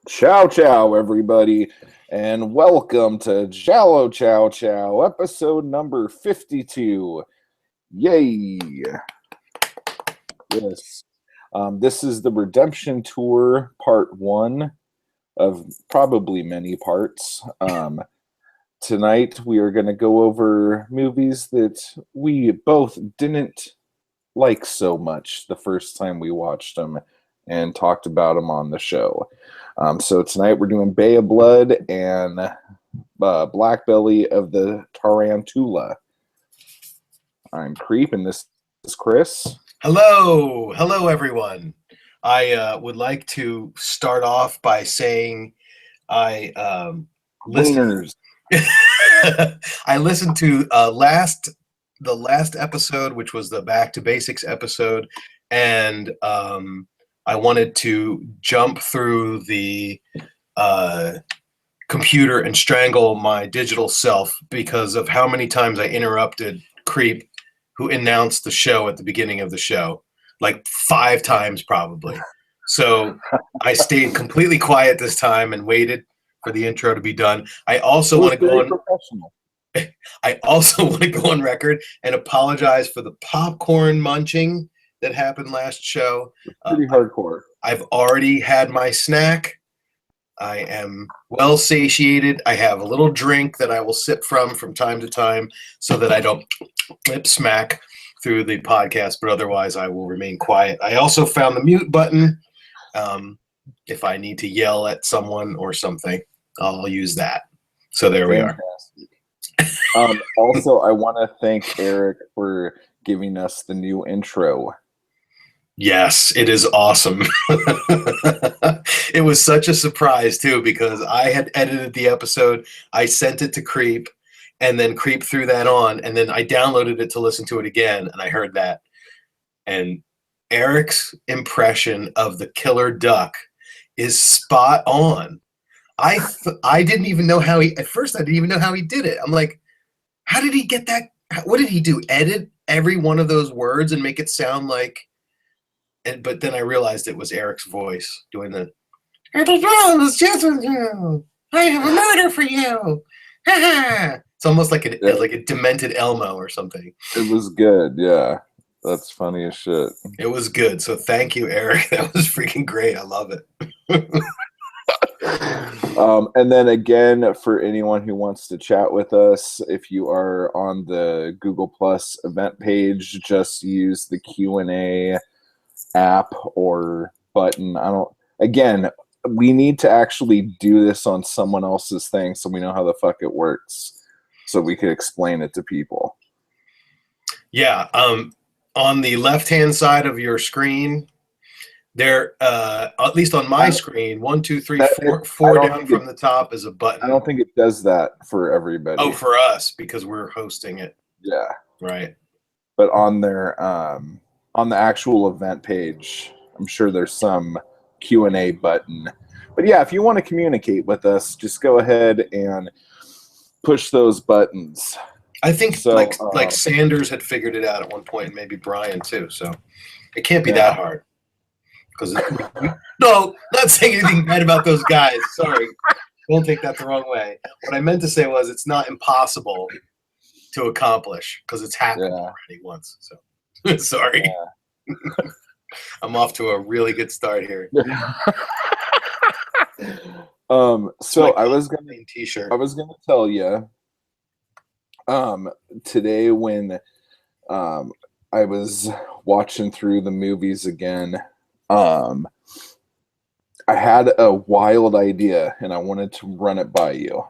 Ciao, ciao, everybody, and welcome to Giallo, Ciao, Ciao, episode number 52. Yay! Yes. This is the Redemption Tour, part one of probably many parts. Tonight, we are going to go over movies that we both didn't like so much the first time we watched them and talked about them on the show. So tonight we're doing Bay of Blood and Black Belly of the Tarantula. I'm Creep, and this is Chris. Hello, everyone. I would like to start off by saying I listened. Wieners. I listened to the last episode, which was the Back to Basics episode, and I wanted to jump through the computer and strangle my digital self because of how many times I interrupted Creep, who announced the show at the beginning of the show, like 5 times probably. So I stayed completely quiet this time and waited for the intro to be done. I also want to go on record and apologize for the popcorn munching that happened last show. Pretty hardcore. I've already had my snack. I am well satiated. I have a little drink that I will sip from time to time so that I don't lip smack through the podcast, but otherwise I will remain quiet. I also found the mute button. If I need to yell at someone or something, I'll use that. So there we are. Also, I want to thank Eric for giving us the new intro. Yes, it is awesome. It was such a surprise, too, because I had edited the episode. I sent it to Creep, and then Creep threw that on, and then I downloaded it to listen to it again, and I heard that. And Eric's impression of the killer duck is spot on. I didn't even know how at first I didn't even know how he did it. I'm like, how did he get that? What did he do? Edit every one of those words and make it sound like, but then I realized it was Eric's voice doing the, I have a murder for you. It's almost like like a demented Elmo or something. It was good, yeah. That's funny as shit. It was good. So thank you, Eric. That was freaking great. I love it. And then again, for anyone who wants to chat with us, if you are on the Google Plus event page, just use the Q&A app or button. Again, we need to actually do this on someone else's thing so we know how the fuck it works, so we could explain it to people. Yeah. On the left-hand side of your screen, there, at least on my screen, 1, 2, 3, 4 down from the top is a button. I don't think it does that for everybody. Oh, for us, because we're hosting it. Yeah. Right. But on their on the actual event page, I'm sure there's some Q&A button. But yeah, if you want to communicate with us, just go ahead and push those buttons. I think so, like Sanders had figured it out at one point, and maybe Brian too. So it can't be that hard. Because no, not saying anything bad about those guys. Sorry, don't take that the wrong way. What I meant to say was it's not impossible to accomplish because it's happened already once. So sorry. Yeah. I'm off to a really good start here. So I was gonna tell you today when I was watching through the movies again, I had a wild idea and I wanted to run it by you.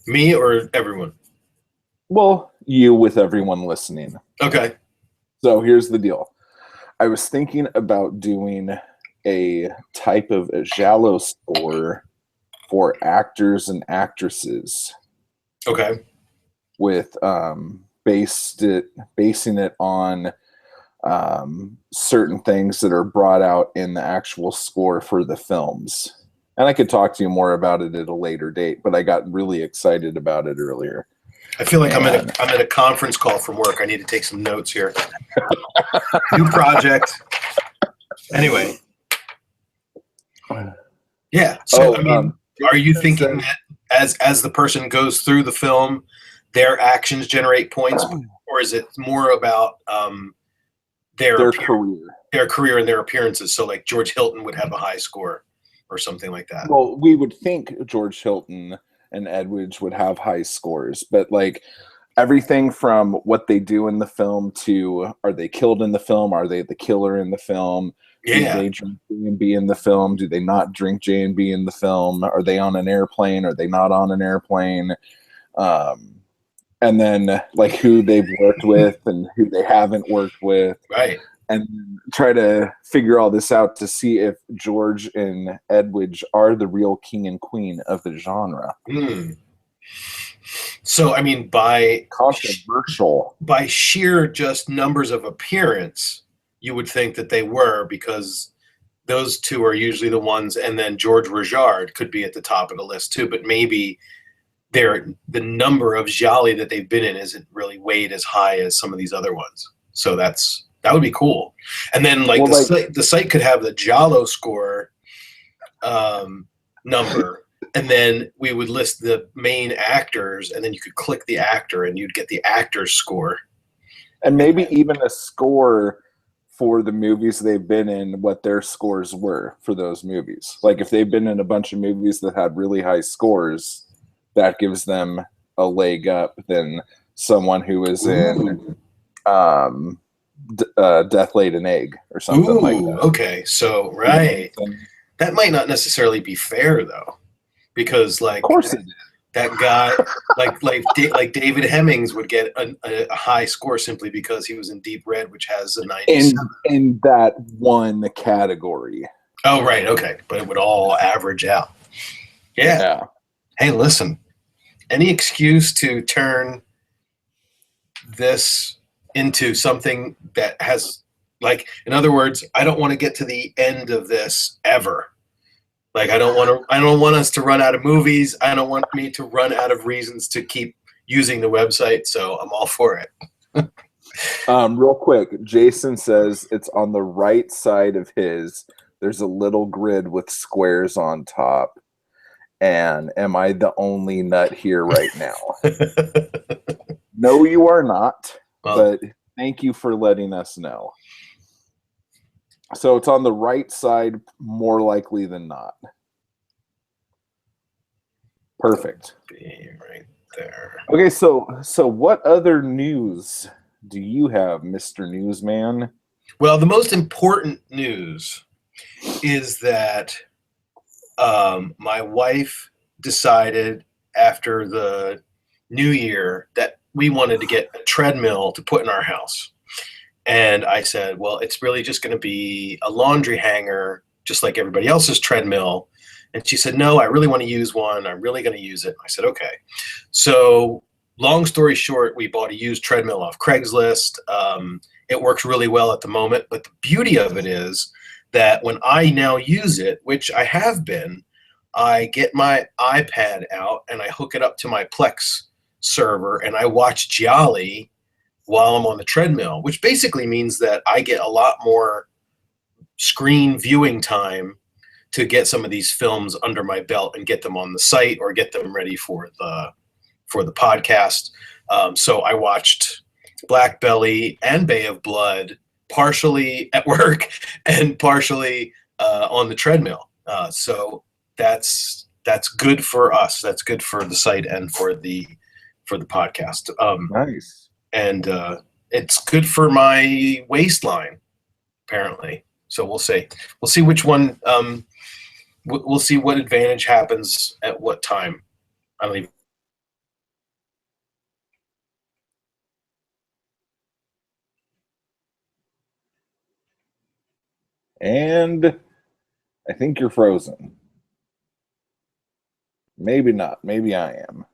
Me or everyone? Well, you with everyone listening. Okay. So here's the deal. I was thinking about doing a type of Giallo score for actors and actresses. Okay. With basing it on certain things that are brought out in the actual score for the films. And I could talk to you more about it at a later date, but I got really excited about it earlier. I feel like I'm at a conference call from work. I need to take some notes here. New project. Anyway. Yeah. So, I Oh, mean, are you Jason thinking says that as the person goes through the film, their actions generate points, or is it more about their their appear- career. their career and their appearances? So, like George Hilton would have a high score or something like that. Well, we would think George Hilton and Edwidge would have high scores, but like everything from what they do in the film to are they killed in the film? Are they the killer in the film? Do Yeah. they drink J&B in the film? Do they not drink J&B in the film? Are they on an airplane? Are they not on an airplane? Um, and then like who they've worked with and who they haven't worked with. Right. And try to figure all this out to see if George and Edwidge are the real king and queen of the genre. Hmm. So, I mean, by Controversial. sheer just numbers of appearance, you would think that they were, because those two are usually the ones, and then George Rajard could be at the top of the list too. But maybe the number of Gialli that they've been in isn't really weighed as high as some of these other ones. So that would be cool. And then like the site could have the Giallo score number, and then we would list the main actors, and then you could click the actor and you'd get the actor's score. And maybe even a score for the movies they've been in, what their scores were for those movies. Like if they've been in a bunch of movies that had really high scores, that gives them a leg up than someone who is in Death Laid an Egg or something like that. Okay, so right. That might not necessarily be fair though, because like, of course it is. That guy, like David Hemmings would get a high score simply because he was in Deep Red, which has a 97. In that one category. Oh, right. Okay. But it would all average out. Yeah. Hey, listen, any excuse to turn this into something that has, like, in other words, I don't want to get to the end of this ever. Like, I don't want us to run out of movies. I don't want me to run out of reasons to keep using the website. So I'm all for it. Real quick, Jason says it's on the right side of his. There's a little grid with squares on top. And am I the only nut here right now? No, you are not. Well, but thank you for letting us know. So it's on the right side, more likely than not. Perfect. Be right there. Okay, so what other news do you have, Mr. Newsman? Well, the most important news is that my wife decided after the new year that we wanted to get a treadmill to put in our house. And I said, well, it's really just going to be a laundry hanger, just like everybody else's treadmill. And she said, no, I really want to use one. I'm really going to use it. I said, okay. So long story short, we bought a used treadmill off Craigslist. It works really well at the moment. But the beauty of it is that when I now use it, which I have been, I get my iPad out and I hook it up to my Plex server and I watch Giallo while I'm on the treadmill, which basically means that I get a lot more screen viewing time to get some of these films under my belt and get them on the site or get them ready for the podcast. So I watched Black Belly and Bay of Blood partially at work and partially on the treadmill. So that's good for us. That's good for the site and for the podcast. Nice. And it's good for my waistline, apparently. So we'll see. We'll see which one. We'll see what advantage happens at what time. I don't even. And I think you're frozen. Maybe not. Maybe I am.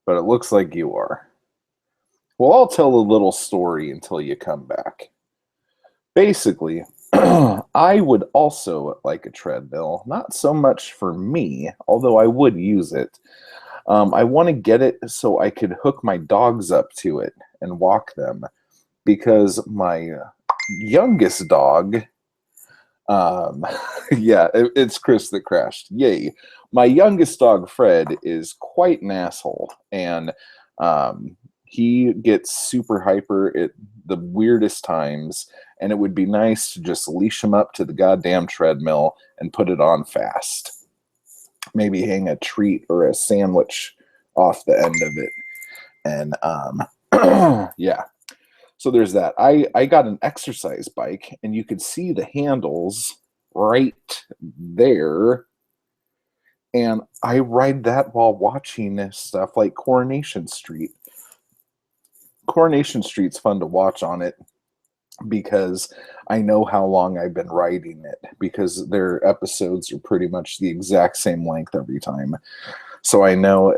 But it looks like you are. Well, I'll tell a little story until you come back. Basically, I would also like a treadmill. Not so much for me, although I would use it. I want to get it so I could hook my dogs up to it and walk them. Because my youngest dog Um, yeah, it's Chris that crashed. Yay. My youngest dog, Fred, is quite an asshole. And he gets super hyper at the weirdest times. And it would be nice to just leash him up to the goddamn treadmill and put it on fast. Maybe hang a treat or a sandwich off the end of it. And yeah. So there's that. I got an exercise bike, and you could see the handles right there. And I ride that while watching stuff like Coronation Street. Coronation Street's fun to watch on it because I know how long I've been riding it, because their episodes are pretty much the exact same length every time. So I know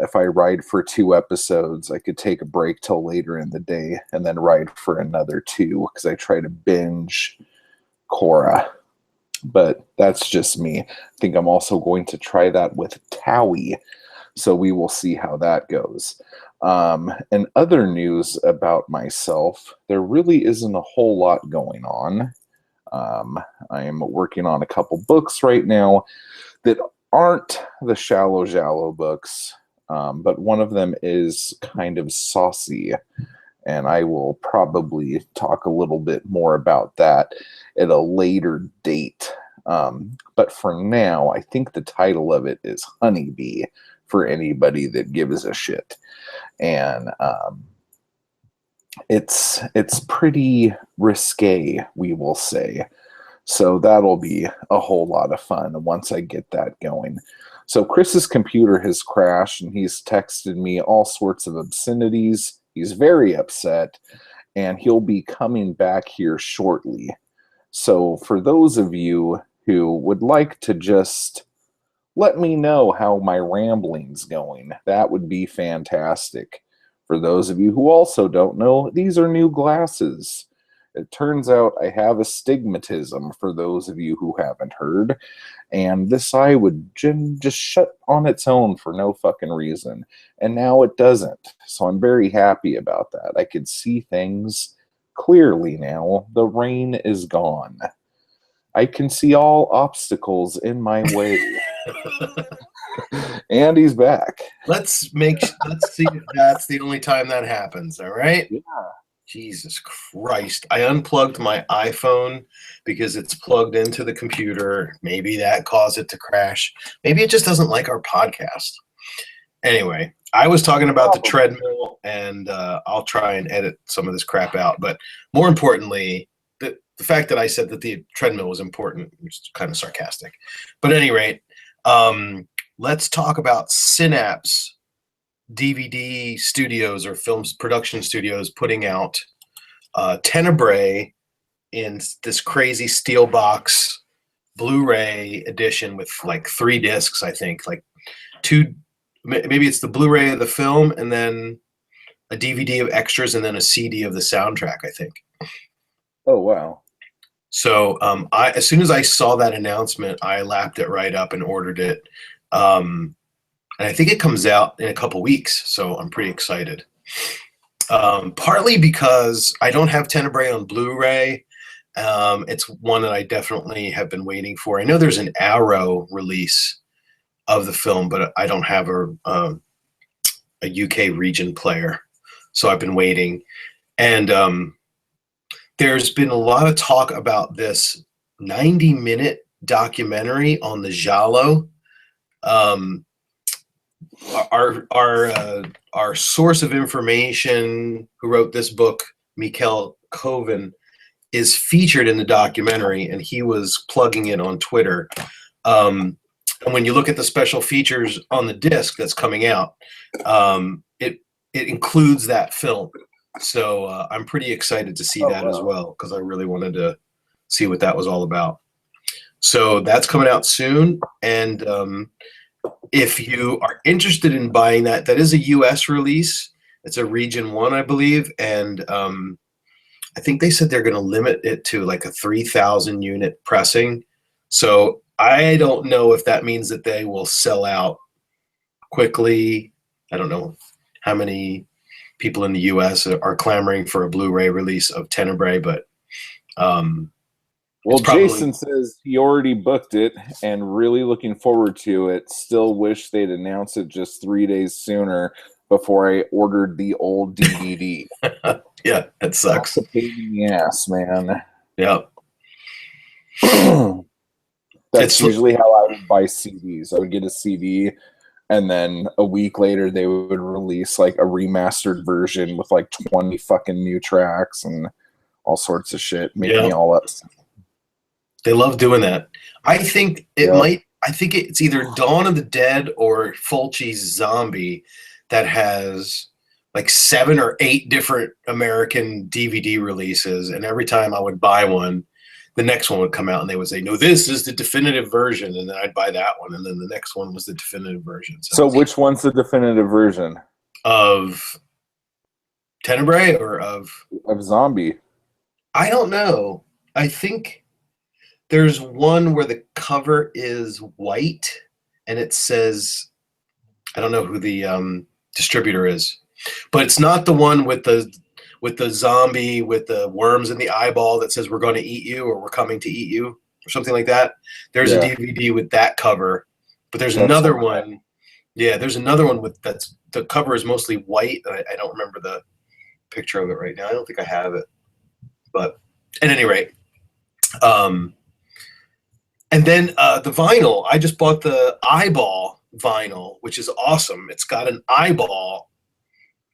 if I ride for 2 episodes, I could take a break till later in the day and then ride for another 2, because I try to binge Cora. But that's just me. I think I'm also going to try that with Towie. So we will see how that goes. And other news about myself, there really isn't a whole lot going on. I am working on a couple books right now that aren't the shallow Giallo books, but one of them is kind of saucy, and I will probably talk a little bit more about that at a later date. But for now, I think the title of it is Honeybee, for anybody that gives a shit. And it's pretty risque, we will say. So that'll be a whole lot of fun once I get that going. So Chris's computer has crashed, and he's texted me all sorts of obscenities. He's very upset, and he'll be coming back here shortly. So for those of you who would like to just let me know how my rambling's going, that would be fantastic. For those of you who also don't know, these are new glasses. It turns out I have astigmatism, for those of you who haven't heard, and this eye would just shut on its own for no fucking reason, and now it doesn't. So I'm very happy about that. I could see things clearly now. The rain is gone. I can see all obstacles in my way. And he's back. Let's see if that's the only time that happens. All right. Yeah. Jesus Christ. I unplugged my iPhone because it's plugged into the computer. Maybe that caused it to crash. Maybe it just doesn't like our podcast. Anyway, I was talking about the treadmill, and I'll try and edit some of this crap out. But more importantly, the fact that I said that the treadmill was important, which is kind of sarcastic. But at any rate, let's talk about Synapse DVD studios, or films production studios, putting out Tenebrae in this crazy steel box Blu-ray edition with like 3 discs, I think, like 2, maybe it's the Blu-ray of the film and then a DVD of extras and then a CD of the soundtrack, I think. Oh, wow. So as soon as I saw that announcement, I lapped it right up and ordered it. And I think it comes out in a couple weeks, so I'm pretty excited. Partly because I don't have Tenebrae on Blu-ray. It's one that I definitely have been waiting for. I know there's an Arrow release of the film, but I don't have a UK region player, so I've been waiting. And there's been a lot of talk about this 90-minute documentary on the Giallo. Our source of information, who wrote this book, Mikkel Koven, is featured in the documentary, and he was plugging it on Twitter. And when you look at the special features on the disc that's coming out, it includes that film. So I'm pretty excited to see that as well, because I really wanted to see what that was all about. So that's coming out soon, and if you are interested in buying that, that is a US release. It's a region 1, I believe, and I think they said they're going to limit it to like a 3,000 unit pressing. So I don't know if that means that they will sell out quickly. I don't know how many people in the US are clamoring for a Blu-ray release of Tenebrae, but Well, Jason says he already booked it and really looking forward to it. Still wish they'd announced it just 3 days sooner before I ordered the old DVD. Yeah, it sucks. That's a pain in the ass, man. Yeah. That's usually how I would buy CDs. I would get a CD, and then a week later they would release like a remastered version with like 20 fucking new tracks and all sorts of shit. Make me all upset. They love doing that. I think I think it's either Dawn of the Dead or Fulci's Zombie that has like 7 or 8 different American DVD releases, and every time I would buy one, the next one would come out and they would say, no, this is the definitive version, and then I'd buy that one, and then the next one was the definitive version. So which one's the definitive version? Of Tenebrae or of Zombie? I don't know. I think there's one where the cover is white and it says, I don't know who the distributor is, but it's not the one with the zombie with the worms in the eyeball that says we're going to eat you or we're coming to eat you or something like that. There's a DVD with that cover, but there's another one. Yeah, there's another one with the cover is mostly white. I don't remember the picture of it right now. I don't think I have it, but at any rate, and then the vinyl. I just bought the eyeball vinyl, which is awesome. It's got an eyeball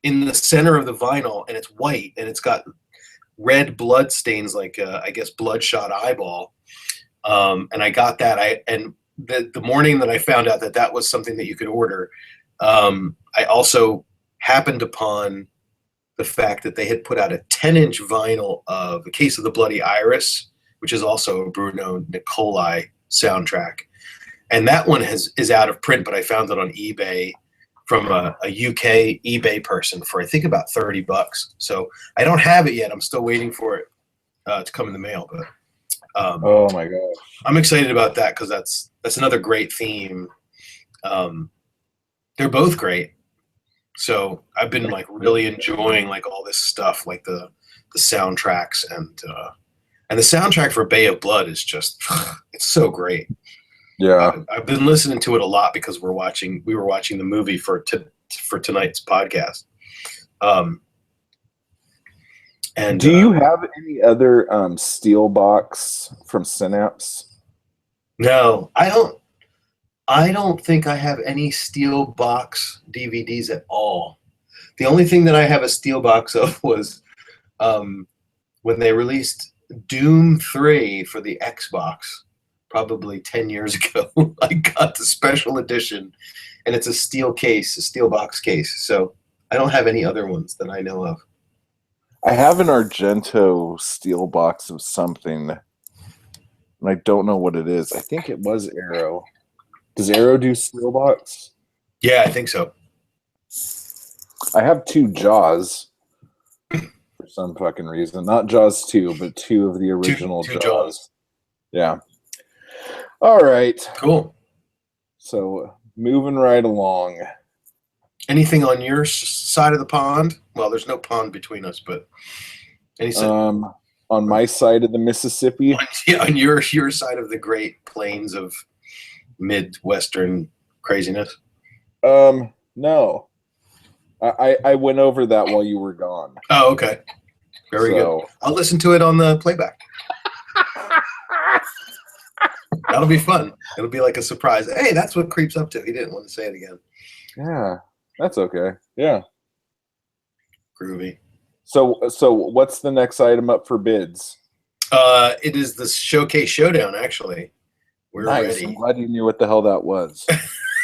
in the center of the vinyl, and it's white, and it's got red blood stains, like I guess bloodshot eyeball. And I got that. And the morning that I found out that was something that you could order, I also happened upon the fact that they had put out a 10-inch vinyl of A Case of the Bloody Iris, which is also a Bruno Nicolai soundtrack. And that one is out of print, but I found it on eBay from a UK eBay person for I think about $30. So I don't have it yet. I'm still waiting for it to come in the mail. But oh my gosh, I'm excited about that because that's another great theme. They're both great. So I've been like really enjoying like all this stuff, like the soundtracks and the soundtrack for Bay of Blood is just it's so great. Yeah, I've been listening to it a lot because we were watching the movie for tonight's podcast. And do you have any other steel box from Synapse? No, I don't think I have any steel box DVDs at all. The only thing that I have a steel box of was when they released Doom 3 for the Xbox. Probably 10 years ago, I got the special edition, and it's a steel box case. So I don't have any other ones that I know of. I have an Argento steel box of something, and I don't know what it is. I think it was Arrow. Does Arrow do steel box? Yeah, I think so. I have 2 Jaws for some fucking reason. Not Jaws 2, but 2 of the original two Jaws. Yeah. All right. Cool. So moving right along. Anything on your side of the pond? Well, there's no pond between us, but on my side of the Mississippi. On your side of the Great Plains of Midwestern craziness. No. I went over that while you were gone. Oh, okay. Very good. I'll listen to it on the playback. That'll be fun. It'll be like a surprise. Hey, that's what Creep's up to. He didn't want to say it again. Yeah, that's okay. Yeah. Groovy. So what's the next item up for bids? It is the Showcase Showdown, actually. We're nice. ready. I'm glad you knew what the hell that was.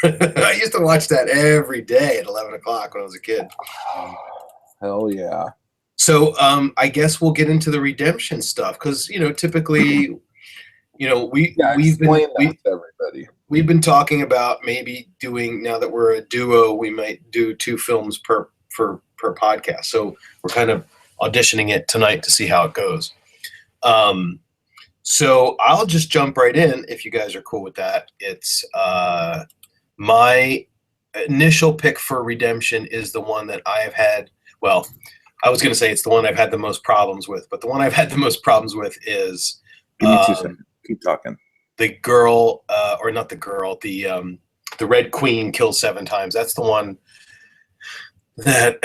I used to watch that every day at 11 o'clock when I was a kid. Hell yeah. So I guess we'll get into the redemption stuff because, typically... we've been talking about maybe doing, now that we're a duo, we might do 2 films per podcast. So we're kind of auditioning it tonight to see how it goes. So I'll just jump right in if you guys are cool with that. It's my initial pick for redemption is the one that I have had. Well, I was going to say it's the one I've had the most problems with, but the one I've had the most problems with is Give me 2 seconds. Keep talking. The girl, or not the girl, the Red Queen kills 7 times. That's the one that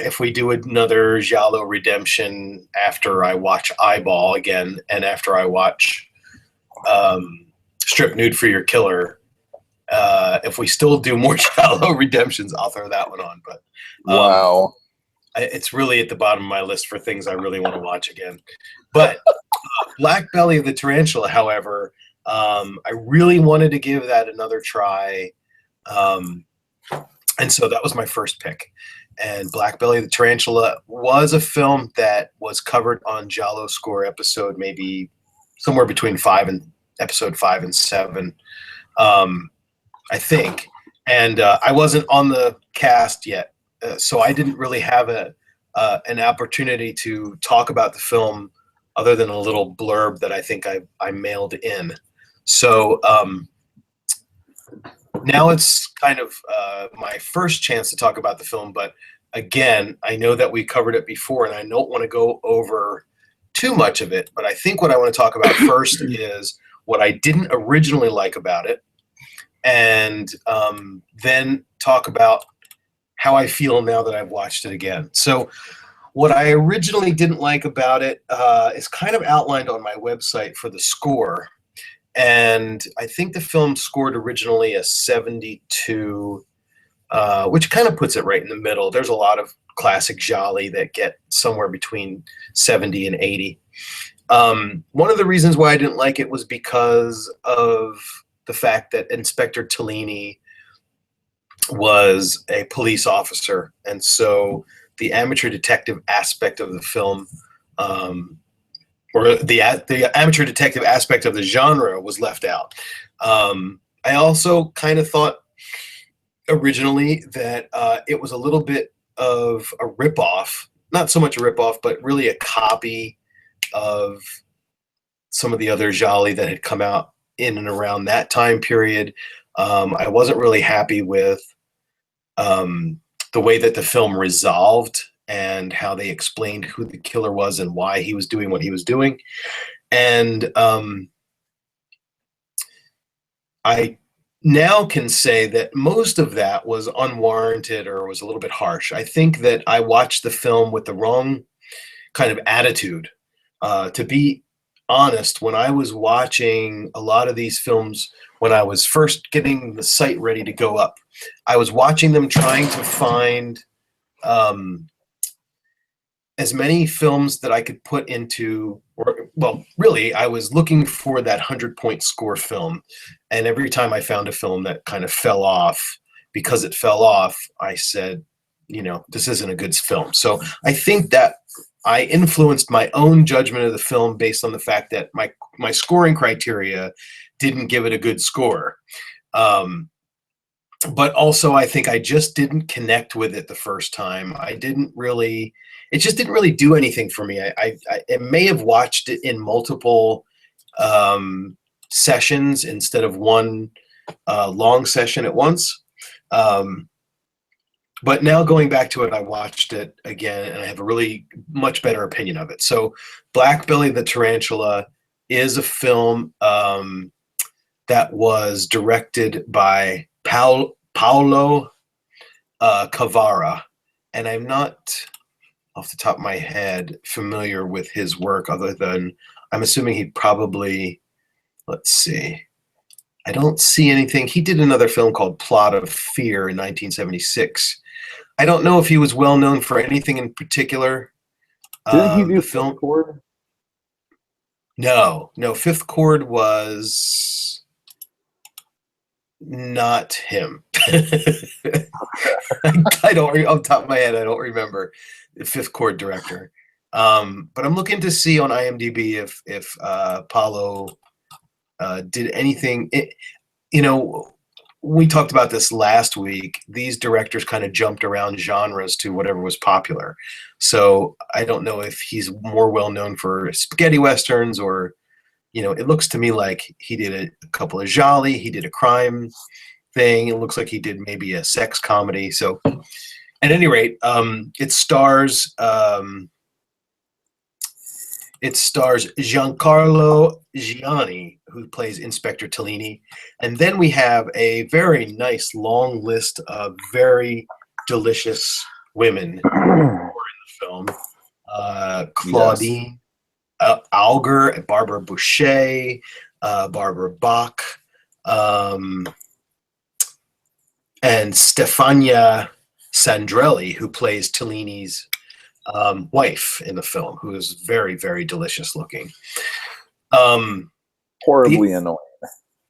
if we do another Giallo redemption after I watch Eyeball again and after I watch Strip Nude for Your Killer, if we still do more Giallo redemptions, I'll throw that one on. But wow. It's really at the bottom of my list for things I really want to watch again. But Black Belly of the Tarantula, however, I really wanted to give that another try. And so that was my first pick. And Black Belly of the Tarantula was a film that was covered on Giallo Score episode, maybe somewhere between episode 5 and 7, I think. And I wasn't on the cast yet, so I didn't really have an opportunity to talk about the film other than a little blurb that I think I mailed in. So now it's kind of my first chance to talk about the film, but again, I know that we covered it before, and I don't want to go over too much of it, but I think what I want to talk about first is what I didn't originally like about it, and then talk about how I feel now that I've watched it again. So what I originally didn't like about it is kind of outlined on my website for the score. And I think the film scored originally a 72, which kind of puts it right in the middle. There's a lot of classic Gialli that get somewhere between 70 and 80. One of the reasons why I didn't like it was because of the fact that Inspector Tellini was a police officer. And so the amateur detective aspect of the film, or the amateur detective aspect of the genre was left out. I also kind of thought originally that it was a little bit of a ripoff, not so much a ripoff, but really a copy of some of the other Gialli that had come out in and around that time period. I wasn't really happy with the way that the film resolved and how they explained who the killer was and why he was doing what he was doing. And I now can say that most of that was unwarranted or was a little bit harsh. I think that I watched the film with the wrong kind of attitude. To be honest, when I was watching a lot of these films, when I was first getting the site ready to go up, I was watching them trying to find as many films that I could put into, or well, really, I was looking for that 100-point score film. And every time I found a film that kind of fell off, because it fell off, I said, you know, this isn't a good film. So I think that I influenced my own judgment of the film based on the fact that my scoring criteria didn't give it a good score. But also I think I just didn't connect with it the first time. It just didn't really do anything for me. I may have watched it in multiple sessions instead of one long session at once. But now going back to it, I watched it again, and I have a really much better opinion of it. So Black Belly the Tarantula is a film that was directed by Paolo Cavara. And I'm not, off the top of my head, familiar with his work other than I'm assuming he'd probably, let's see. I don't see anything. He did another film called Plot of Fear in 1976. I don't know if he was well known for anything in particular. Didn't he do the film? Fifth Chord? No, Fifth Chord was not him. I don't, off the top of my head, I don't remember the Fifth Chord director. But I'm looking to see on IMDb if Paulo did anything. You know, we talked about this last week. These directors kind of jumped around genres to whatever was popular. So I don't know if he's more well known for spaghetti westerns or, you know, it looks to me like he did a couple of Gialli. He did a crime thing. It looks like he did maybe a sex comedy. So at any rate, it stars It stars Giancarlo Gianni, who plays Inspector Tellini. And then we have a very nice long list of very delicious women who are in the film. Yes. Claudine Auger, Barbara Boucher, Barbara Bach, um, and Stefania Sandrelli, who plays Tellini's wife in the film, who is very, very delicious looking. Horribly annoying.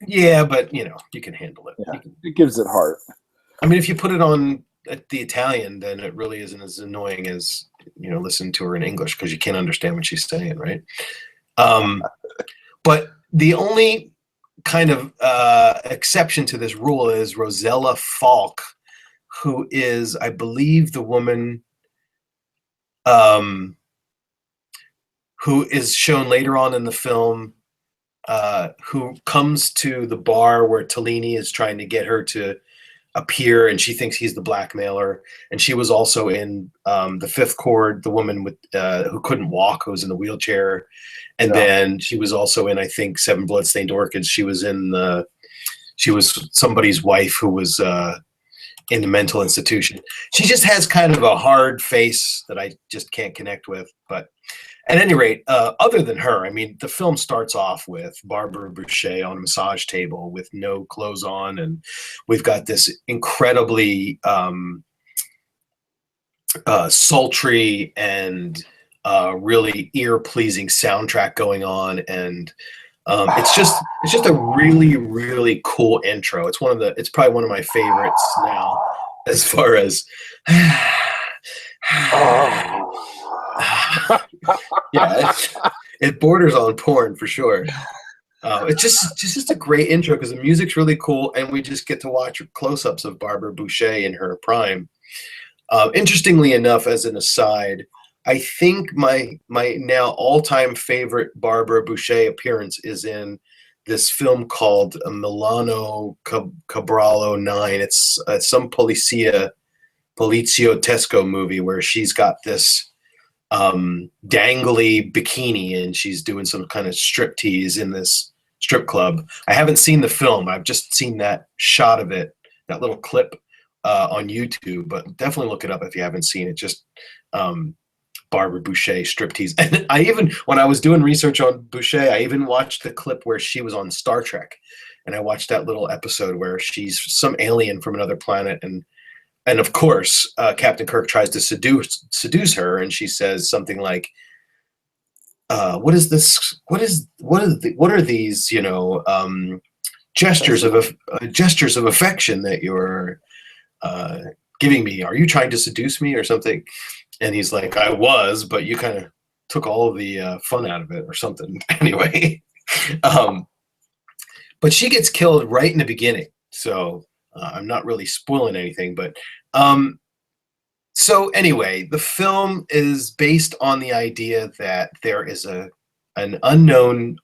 Yeah, but you know, you can handle it. Yeah, it gives it heart. I mean, if you put it on the Italian, then it really isn't as annoying as, you know, listen to her in English because you can't understand what she's saying, right? But the only kind of exception to this rule is Rosella Falk, who is, I believe, the woman who is shown later on in the film, who comes to the bar where Tellini is trying to get her to appear, and she thinks he's the blackmailer. And she was also in The Fifth Chord, the woman with who couldn't walk, who was in the wheelchair. And then she was also in, I think, Seven Bloodstained Orchids. She was somebody's wife who was in the mental institution. She just has kind of a hard face that I just can't connect with. But at any rate, other than her, I mean, the film starts off with Barbara Boucher on a massage table with no clothes on, and we've got this incredibly sultry and really ear-pleasing soundtrack going on, and it's just a really, really cool intro. It's probably one of my favorites now, as far as yeah, it borders on porn for sure. It's just a great intro because the music's really cool, and we just get to watch close-ups of Barbara Boucher in her prime. Interestingly enough, as an aside, I think my now all-time favorite Barbara Boucher appearance is in this film called Milano Cabralo 9. It's some poliziotesco movie where she's got this dangly bikini and she's doing some kind of striptease in this strip club. I haven't seen the film. I've just seen that shot of it, that little clip on YouTube, but definitely look it up if you haven't seen it. Just Barbara Boucher striptease. And I even, when I was doing research on Boucher, I even watched the clip where she was on Star Trek, and I watched that little episode where she's some alien from another planet, and of course Captain Kirk tries to seduce her, and she says something like, "What is this? What are these? You know, gestures of affection that you're giving me? Are you trying to seduce me or something?" And he's like, "I was, but you kind of took all of the fun out of it or something." Anyway, but she gets killed right in the beginning. So I'm not really spoiling anything. But so anyway, the film is based on the idea that there is an unknown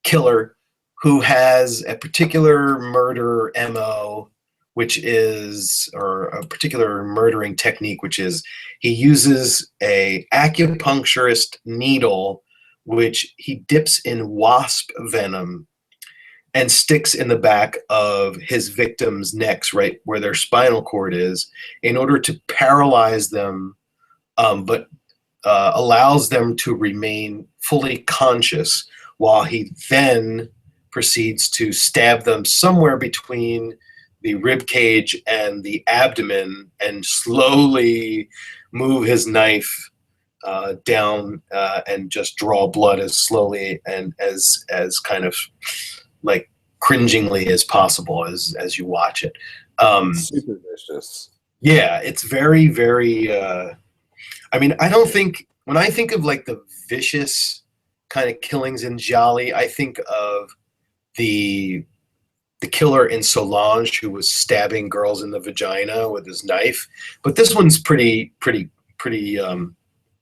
killer who has a particular murder MO, which is, or a particular murdering technique, which is he uses a acupuncturist needle, which he dips in wasp venom and sticks in the back of his victims' necks, right where their spinal cord is, in order to paralyze them, but allows them to remain fully conscious, while he then proceeds to stab them somewhere between the rib cage and the abdomen, and slowly move his knife down and just draw blood as slowly and as kind of like cringingly as possible as you watch it. Super vicious. Yeah, it's very, very. I mean, I don't think, when I think of like the vicious kind of killings in Giallo, I think of the killer in Solange, who was stabbing girls in the vagina with his knife. But this one's pretty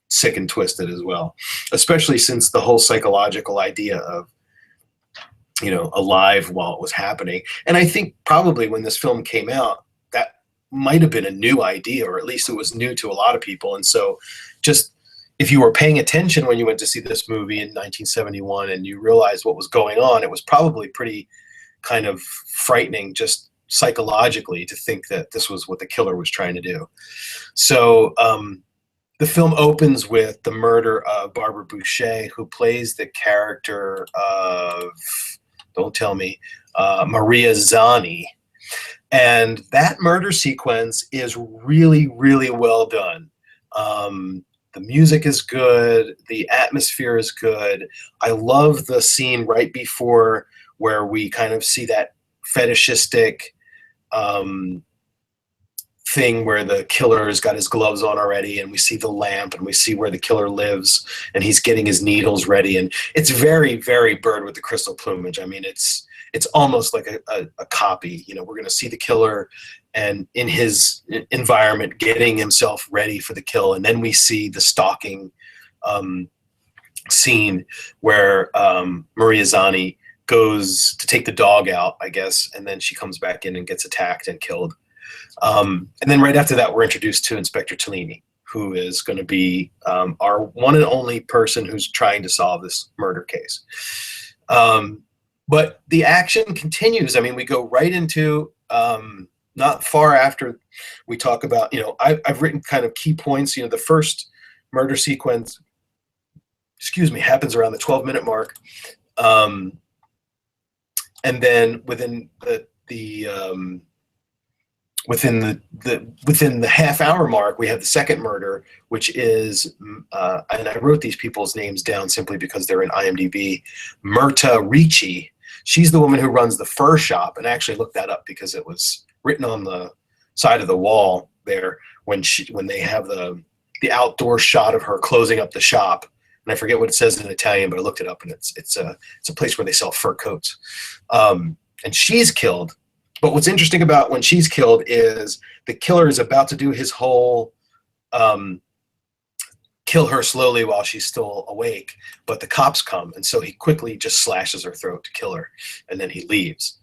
sick and twisted as well, especially since the whole psychological idea of, you know, alive while it was happening. And I think probably when this film came out, that might have been a new idea, or at least it was new to a lot of people. And so just, if you were paying attention when you went to see this movie in 1971 and you realized what was going on, it was probably pretty kind of frightening just psychologically to think that this was what the killer was trying to do. So the film opens with the murder of Barbara Boucher, who plays the character of, don't tell me, Maria Zani. And that murder sequence is really, really well done. The music is good. The atmosphere is good. I love the scene right before where we kind of see that fetishistic thing where the killer has got his gloves on already, and we see the lamp, and we see where the killer lives, and he's getting his needles ready. And it's very, very Bird with the Crystal Plumage. I mean, it's almost like a copy. You know, we're going to see the killer and in his environment getting himself ready for the kill. And then we see the stalking scene where Maria Zani goes to take the dog out, I guess, and then she comes back in and gets attacked and killed. And then right after that, we're introduced to Inspector Tellini, who is going to be our one and only person who's trying to solve this murder case. But the action continues. I mean, we go right into not far after we talk about, you know, I've written kind of key points. You know, the first murder sequence, happens around the 12-minute mark. And then within the half-hour mark, we have the second murder, which is, and I wrote these people's names down simply because they're in IMDb. Myrta Ricci. She's the woman who runs the fur shop, and I actually looked that up because it was written on the side of the wall there when they have the outdoor shot of her closing up the shop. And I forget what it says in Italian, but I looked it up, and it's a place where they sell fur coats. And she's killed. But what's interesting about when she's killed is the killer is about to do his whole kill her slowly while she's still awake, but the cops come, and so he quickly just slashes her throat to kill her, and then he leaves.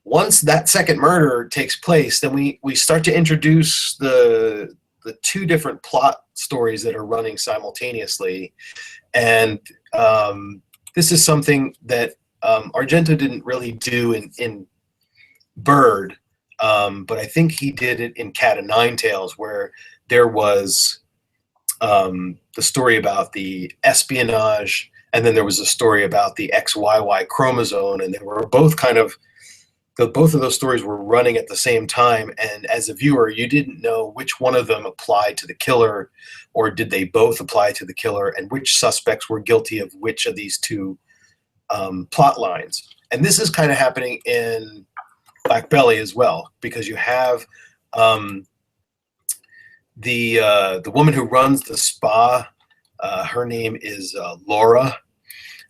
Once that second murder takes place, then we start to introduce the two different plot stories that are running simultaneously, and this is something that Argento didn't really do in Bird, but I think he did it in Cat o' Nine Tails, where there was the story about the espionage, and then there was a story about the XYY chromosome, and they were both both of those stories were running at the same time, and as a viewer, you didn't know which one of them applied to the killer, or did they both apply to the killer, and which suspects were guilty of which of these two plot lines. And this is kind of happening in Black Belly as well, because you have the woman who runs the spa. Her name is Laura,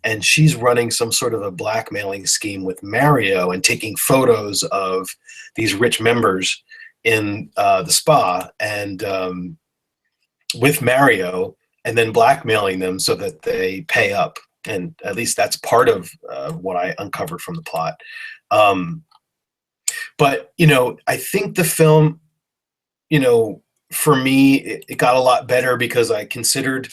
and she's running some sort of a blackmailing scheme with Mario and taking photos of these rich members in the spa and with Mario, and then blackmailing them so that they pay up. And at least that's part of what I uncovered from the plot. But, you know, I think the film, you know, for me, it got a lot better because I considered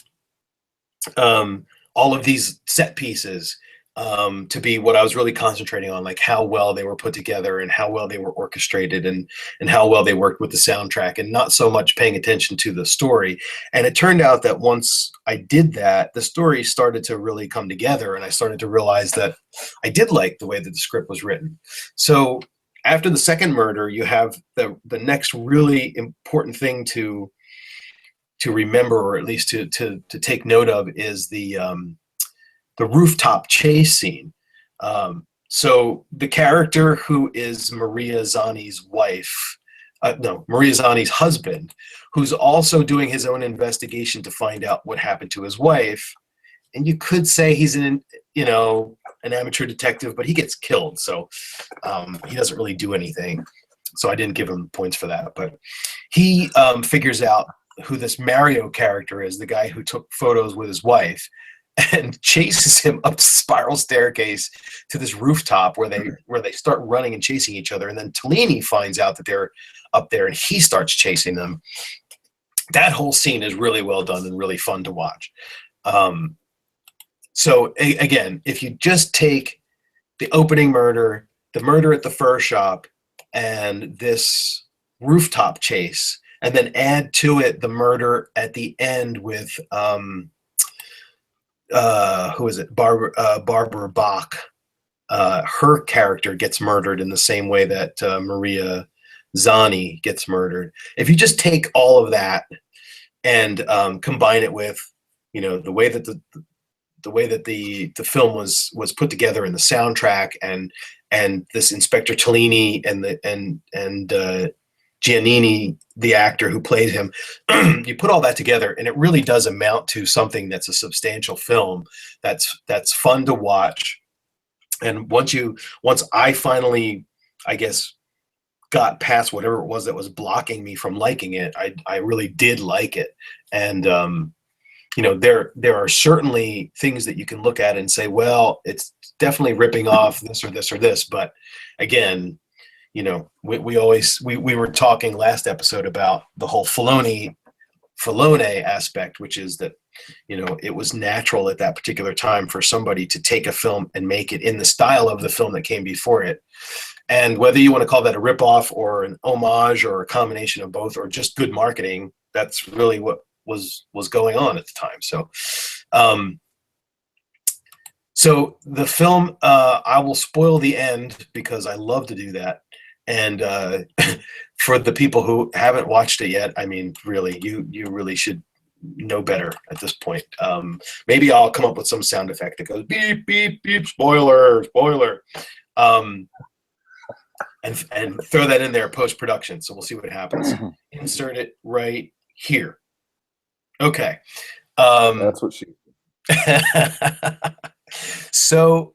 all of these set pieces to be what I was really concentrating on, like how well they were put together and how well they were orchestrated and how well they worked with the soundtrack, and not so much paying attention to the story. And it turned out that once I did that, the story started to really come together, and I started to realize that I did like the way that the script was written. So after the second murder, you have the next really important thing to remember, or at least to take note of, is the rooftop chase scene. So the character who is Maria Zani's wife, Maria Zani's husband, who's also doing his own investigation to find out what happened to his wife. And you could say he's an amateur detective, but he gets killed, so he doesn't really do anything. So I didn't give him points for that. But he figures out who this Mario character is, the guy who took photos with his wife, and chases him up the spiral staircase to this rooftop where they start running and chasing each other. And then Tellini finds out that they're up there, and he starts chasing them. that whole scene is really well done and really fun to watch. Um, so again, if you just take the opening murder, the murder at the fur shop, and this rooftop chase, and then add to it the murder at the end with who is it? Barbara Bach. Her character gets murdered in the same way that Maria Zani gets murdered. If you just take all of that and combine it with, the way that the film was put together in the soundtrack, and this Inspector Tellini and Giannini, the actor who played him, you put all that together, and it really does amount to something that's a substantial film that's fun to watch. And once I finally, I guess, got past whatever it was that was blocking me from liking it, I really did like it. And there are certainly things that you can look at and say, well, it's definitely ripping off this or this or this. But again, we were talking last episode about the whole Filone aspect, which is that, it was natural at that particular time for somebody to take a film and make it in the style of the film that came before it. And whether you want to call that a ripoff or an homage or a combination of both, or just good marketing, that's really what was going on at the time. So the film, I will spoil the end because I love to do that. And for the people who haven't watched it yet, I mean, really, you really should know better at this point. Maybe I'll come up with some sound effect that goes beep, beep, beep, spoiler, spoiler. And throw that in there post-production. So we'll see what happens. Insert it right here. Okay. That's what she. So,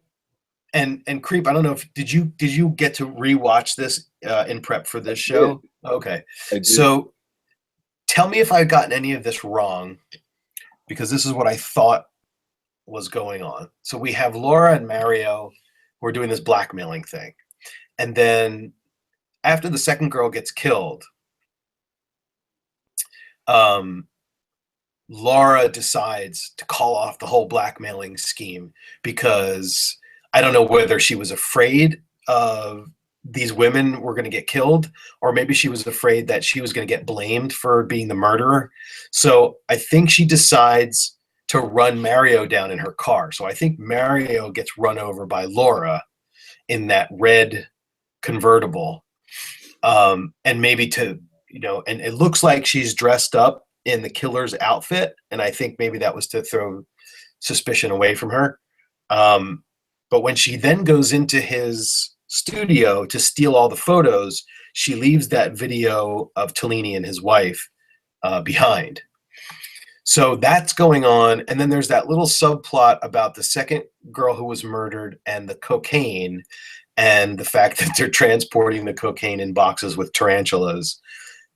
and Creep, I don't know if did you get to rewatch this in prep for this show? Okay. So tell me if I've gotten any of this wrong, because this is what I thought was going on. So we have Laura and Mario who are doing this blackmailing thing. And then after the second girl gets killed, Laura decides to call off the whole blackmailing scheme because I don't know whether she was afraid of these women were going to get killed, or maybe she was afraid that she was going to get blamed for being the murderer. So I think she decides to run Mario down in her car. So I think Mario gets run over by Laura in that red convertible. And maybe and it looks like she's dressed up in the killer's outfit. And I think maybe that was to throw suspicion away from her. But when she then goes into his studio to steal all the photos, she leaves that video of Tellini and his wife behind. So that's going on. And then there's that little subplot about the second girl who was murdered and the cocaine, and the fact that they're transporting the cocaine in boxes with tarantulas.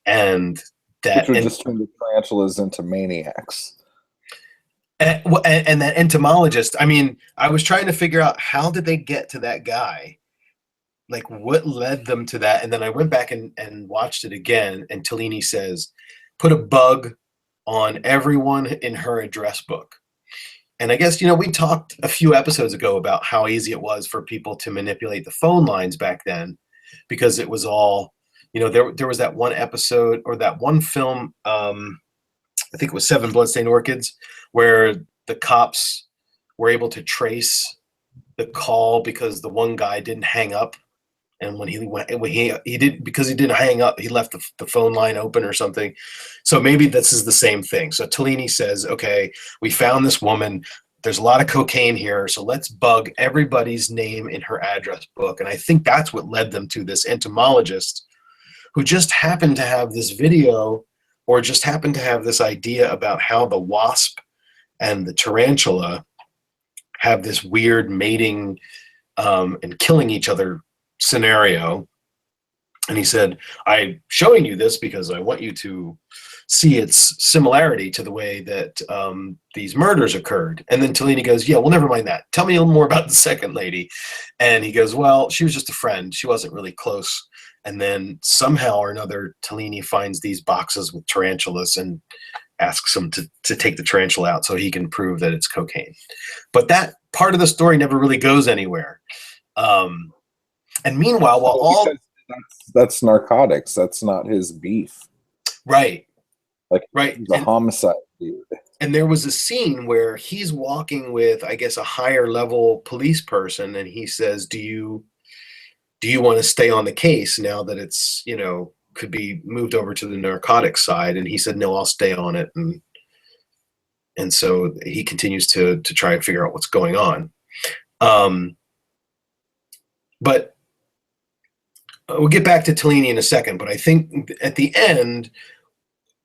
And that which would just turn the tarantulas into maniacs. And that entomologist, I mean, I was trying to figure out how did they get to that guy? Like, what led them to that? And then I went back and watched it again, and Tellini says, put a bug on everyone in her address book. And I guess, we talked a few episodes ago about how easy it was for people to manipulate the phone lines back then, because it was all, there was that one episode or that one film, I think it was 7 Bloodstained Orchids, where the cops were able to trace the call because the one guy didn't hang up. And when he didn't hang up, he left the phone line open or something. So maybe this is the same thing. So Tellini says, okay, we found this woman. There's a lot of cocaine here. So let's bug everybody's name in her address book. And I think that's what led them to this entomologist who just happened to have this video, or just happened to have this idea about how the wasp and the tarantula have this weird mating and killing each other scenario. And he said, I'm showing you this because I want you to see its similarity to the way that these murders occurred. And then Tellini goes, yeah, well, never mind that. Tell me a little more about the second lady. And he goes, well, she was just a friend. She wasn't really close. And then somehow or another, Tellini finds these boxes with tarantulas and asks him to take the tarantula out so he can prove that it's cocaine. But that part of the story never really goes anywhere. And meanwhile, while all... That's narcotics. That's not his beef. Right. Like, right. He's a homicide dude. And there was a scene where he's walking with, I guess, a higher level police person, and he says, do you want to stay on the case now that it's, you know, could be moved over to the narcotics side? And he said, no, I'll stay on it. And so he continues to try and figure out what's going on. But we'll get back to Tellini in a second, but I think at the end,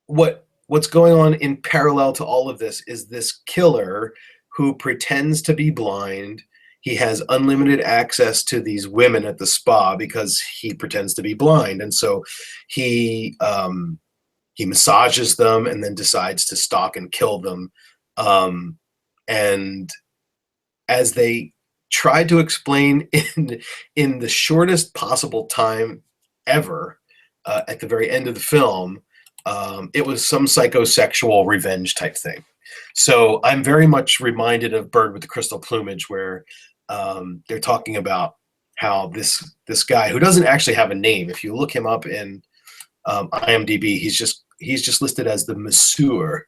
what's going on in parallel to all of this is this killer who pretends to be blind. He has unlimited access to these women at the spa because he pretends to be blind, and so he massages them and then decides to stalk and kill them. And as they tried to explain in the shortest possible time ever, at the very end of the film, it was some psychosexual revenge type thing. So I'm very much reminded of Bird with the Crystal Plumage, where they're talking about how this guy who doesn't actually have a name, if you look him up in IMDb, he's just listed as the Masseur.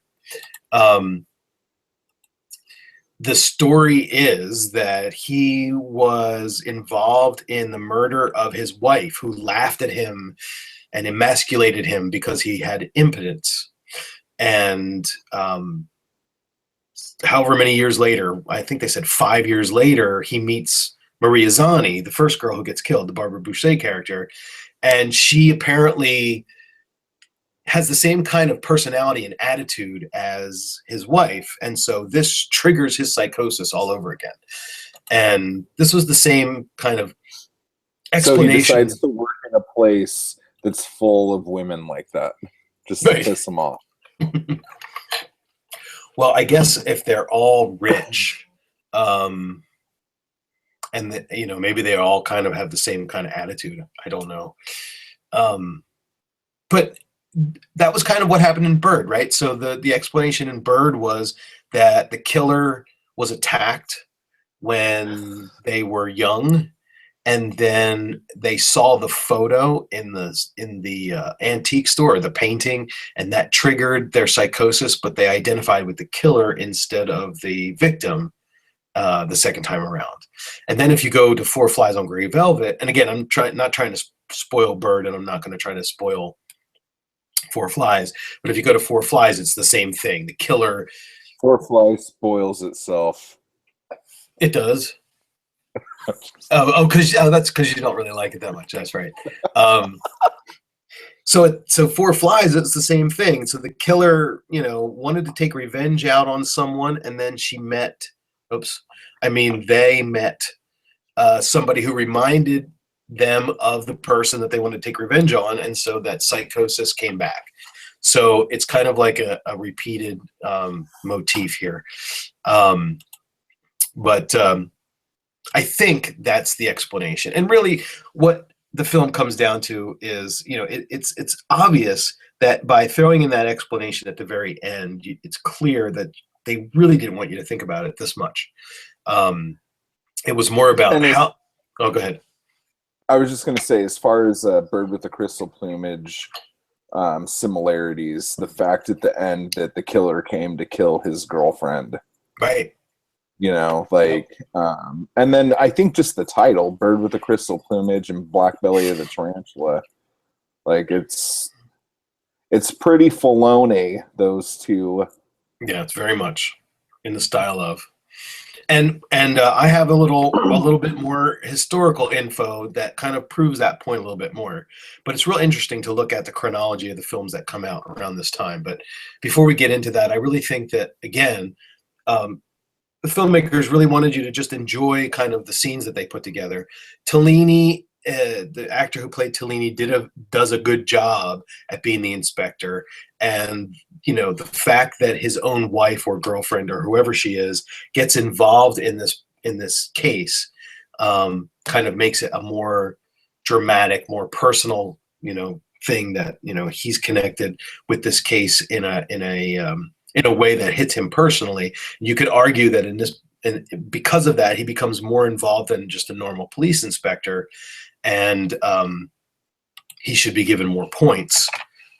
The story is that he was involved in the murder of his wife, who laughed at him and emasculated him because he had impotence. And however many years later, I think they said 5 years later, he meets Maria Zani, the first girl who gets killed, the Barbara Boucher character. And she apparently has the same kind of personality and attitude as his wife. And so this triggers his psychosis all over again. And this was the same kind of explanation. So he decides to work in a place that's full of women like that, just to piss him off. Well, I guess if they're all rich, and you know, maybe they all kind of have the same kind of attitude. I don't know. But that was kind of what happened in Bird, right? So the explanation in Bird was that the killer was attacked when they were young, and then they saw the photo in the antique store, the painting, and that triggered their psychosis, but they identified with the killer instead of the victim the second time around. And then if you go to Four Flies on Grey Velvet, and again, I'm not trying to spoil Bird, and I'm not going to try to spoil Four Flies, but if you go to Four Flies, it's the same thing. The killer... Four Flies spoils itself. It does. That's because you don't really like it that much. That's right. So Four Flies, it's the same thing. So the killer, you know, wanted to take revenge out on someone, and then they met somebody who reminded them of the person that they wanted to take revenge on, and so that psychosis came back. So it's kind of like a repeated motif here. But I think that's the explanation. And really what the film comes down to is, you know, it's obvious that by throwing in that explanation at the very end, it's clear that they really didn't want you to think about it this much. It was more about how... Oh, go ahead. I was just going to say, as far as Bird with the Crystal Plumage similarities, the fact at the end that the killer came to kill his girlfriend. Right. You know, like, and then I think just the title, Bird with the Crystal Plumage and Black Belly of the Tarantula, like it's pretty Filoni, those two. Yeah, it's very much in the style of. And I have a little bit more historical info that kind of proves that point a little bit more. But it's real interesting to look at the chronology of the films that come out around this time. But before we get into that, I really think that, again, the filmmakers really wanted you to just enjoy kind of the scenes that they put together. Tellini the actor who played Tellini does a good job at being the inspector, and the fact that his own wife or girlfriend or whoever she is gets involved in this case kind of makes it a more dramatic, more personal thing that he's connected with this case in a way that hits him personally. You could argue that and because of that, he becomes more involved than just a normal police inspector, and he should be given more points.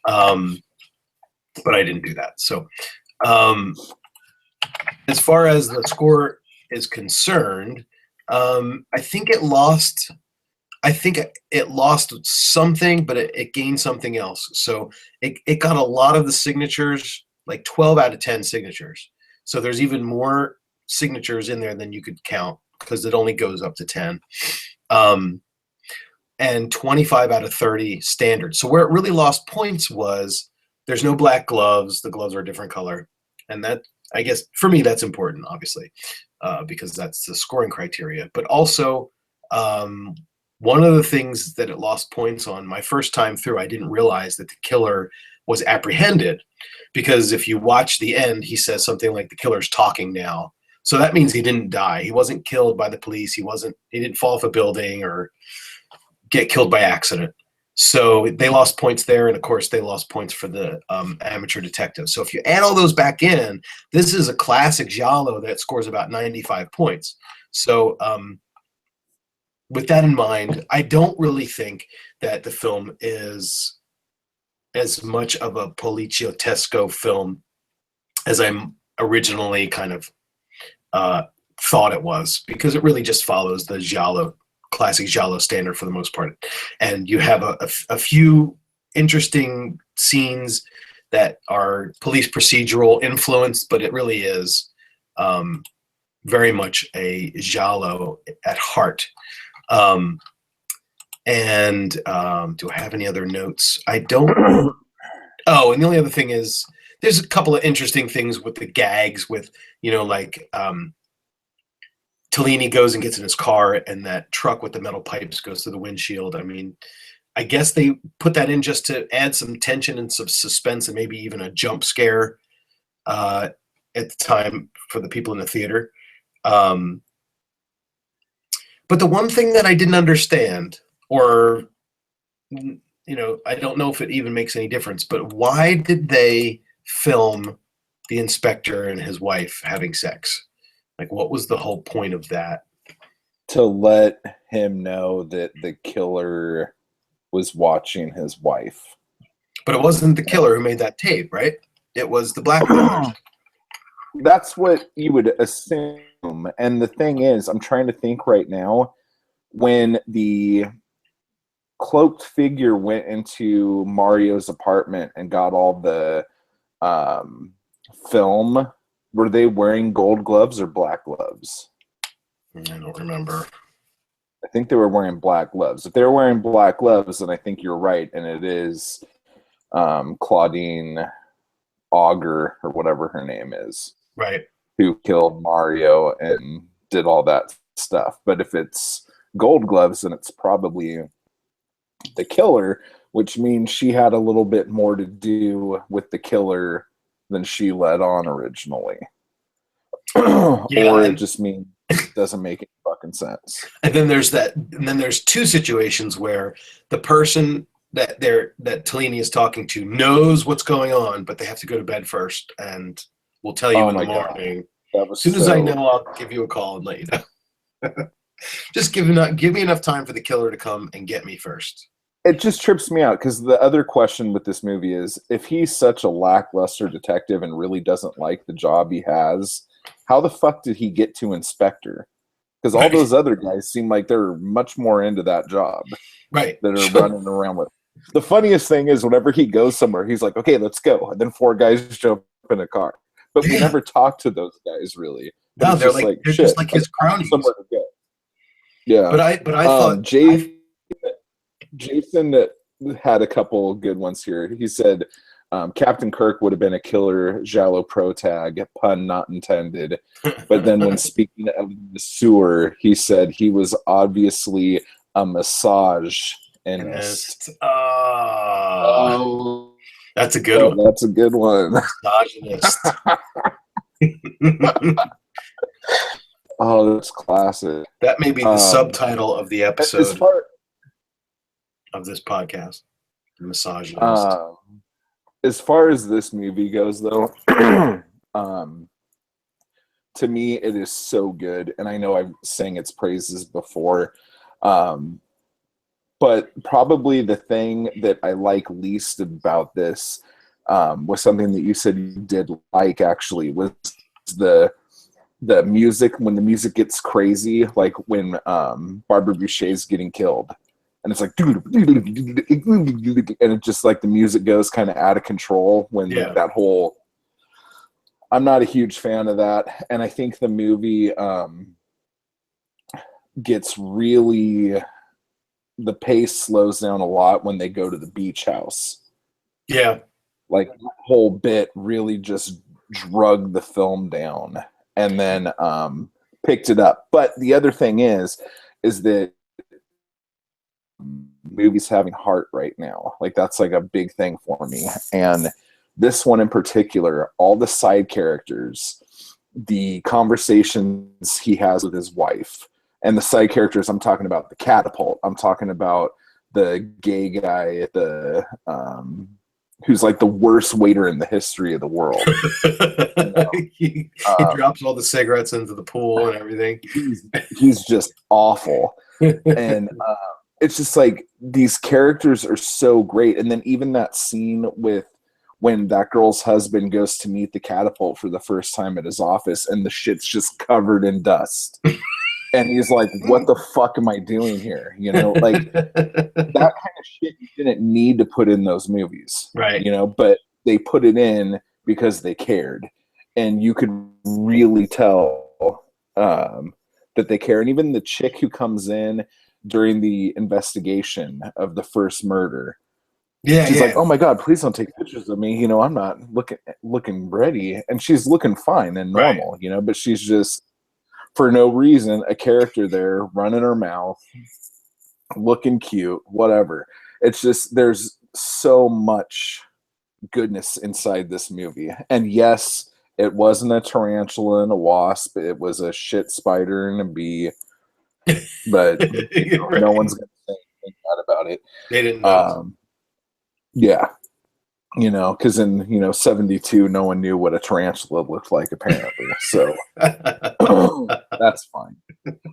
But I didn't do that. So as far as the score is concerned, I think it lost something, but it gained something else. So it got a lot of the signatures, like 12 out of 10 signatures. So there's even more signatures in there than you could count because it only goes up to 10. And 25 out of 30 standard. So where it really lost points was there's no black gloves. The gloves are a different color. And that, I guess, for me, that's important, obviously, because that's the scoring criteria. But also, one of the things that it lost points on, my first time through, I didn't realize that the killer was apprehended, because if you watch the end, he says something like, the killer's talking now. So that means he didn't die. He wasn't killed by the police. He didn't fall off a building or get killed by accident. So they lost points there, and of course they lost points for the amateur detective. So if you add all those back in, this is a classic Giallo that scores about 95 points. So with that in mind, I don't really think that the film is as much of a Poliziotesco film as I'm originally kind of thought it was, because it really just follows the Giallo, classic Giallo standard for the most part. And you have a few interesting scenes that are police procedural influenced, but it really is very much a Giallo at heart. Do I have any other notes? I don't. Oh, and the only other thing is there's a couple of interesting things with the gags with, like Tellini goes and gets in his car and that truck with the metal pipes goes through the windshield. I mean, I guess they put that in just to add some tension and some suspense and maybe even a jump scare at the time for the people in the theater. But the one thing that I didn't understand, or, I don't know if it even makes any difference, but why did they film the inspector and his wife having sex? Like, what was the whole point of that? To let him know that the killer was watching his wife. But it wasn't the killer who made that tape, right? It was the blackmailers. That's what you would assume. And the thing is, I'm trying to think right now, when the cloaked figure went into Mario's apartment and got all the film, were they wearing gold gloves or black gloves? I don't remember. I think they were wearing black gloves. If they were wearing black gloves, then I think you're right, and it is Claudine Auger, or whatever her name is, right, who killed Mario and did all that stuff. But if it's gold gloves, then it's probably the killer, which means she had a little bit more to do with the killer than she let on originally. Yeah, or it just means it doesn't make any fucking sense. And then there's that. And then there's two situations where the person that Tellini is talking to knows what's going on, but they have to go to bed first, and we'll tell you in the morning. As soon as I know, I'll give you a call and let you know. Just give me enough time for the killer to come and get me first. It just trips me out, because the other question with this movie is, if he's such a lackluster detective and really doesn't like the job he has, how the fuck did he get to inspector? Because all those other guys seem like they're much more into that job. Right. That are running around with. The funniest thing is, whenever he goes somewhere, he's like, okay, let's go. And then 4 guys jump in a car. But we never talk to those guys, really. But no, they're just like his cronies. Somewhere to go. Yeah. But I thought... Jason had a couple good ones here. He said Captain Kirk would have been a killer Giallo pro tag, pun not intended. But then when speaking of the sewer, he said he was obviously a misogynist. And Oh, that's a good one. that's a good one. Misogynist. Oh, that's classic. That may be the subtitle of the As episode far of this podcast. Misogynist. um, as far as this movie goes, though, um, to me, it is so good, and I know I've sang its praises before. Um, but probably the thing that I like least about this was something that you said you did like. Actually, was the music. When the music gets crazy, like when Barbara Boucher's getting killed, and it's like, and it just like the music goes kind of out of control when that whole. I'm not a huge fan of that, and I think the movie gets really. The pace slows down a lot when they go to the beach house. Yeah. Like the whole bit really just drug the film down and then picked it up. But the other thing is that movies having heart right now. Like that's like a big thing for me. And this one in particular, all the side characters, the conversations he has with his wife, and the side characters, I'm talking about the catapult. I'm talking about the gay guy, the who's like the worst waiter in the history of the world. He drops all the cigarettes into the pool and everything. He's just awful. And it's just like these characters are so great. And then even that scene with when that girl's husband goes to meet the catapult for the first time at his office and the shit's just covered in dust. And he's like, what the fuck am I doing here? You know, like that kind of shit you didn't need to put in those movies. Right. You know, but they put it in because they cared. And you could really tell that they care. And even the chick who comes in during the investigation of the first murder. Yeah, she's like, oh my God, please don't take pictures of me. You know, I'm not looking ready. And she's looking fine and normal, you know, but she's just, for no reason, a character there running her mouth, looking cute, whatever. It's just, there's so much goodness inside this movie. And yes, it wasn't a tarantula and a wasp. It was a shit spider and a bee. But no one's going to say anything bad about it. They didn't know. Yeah. You know, because in 72, no one knew what a tarantula looked like, apparently. So that's fine.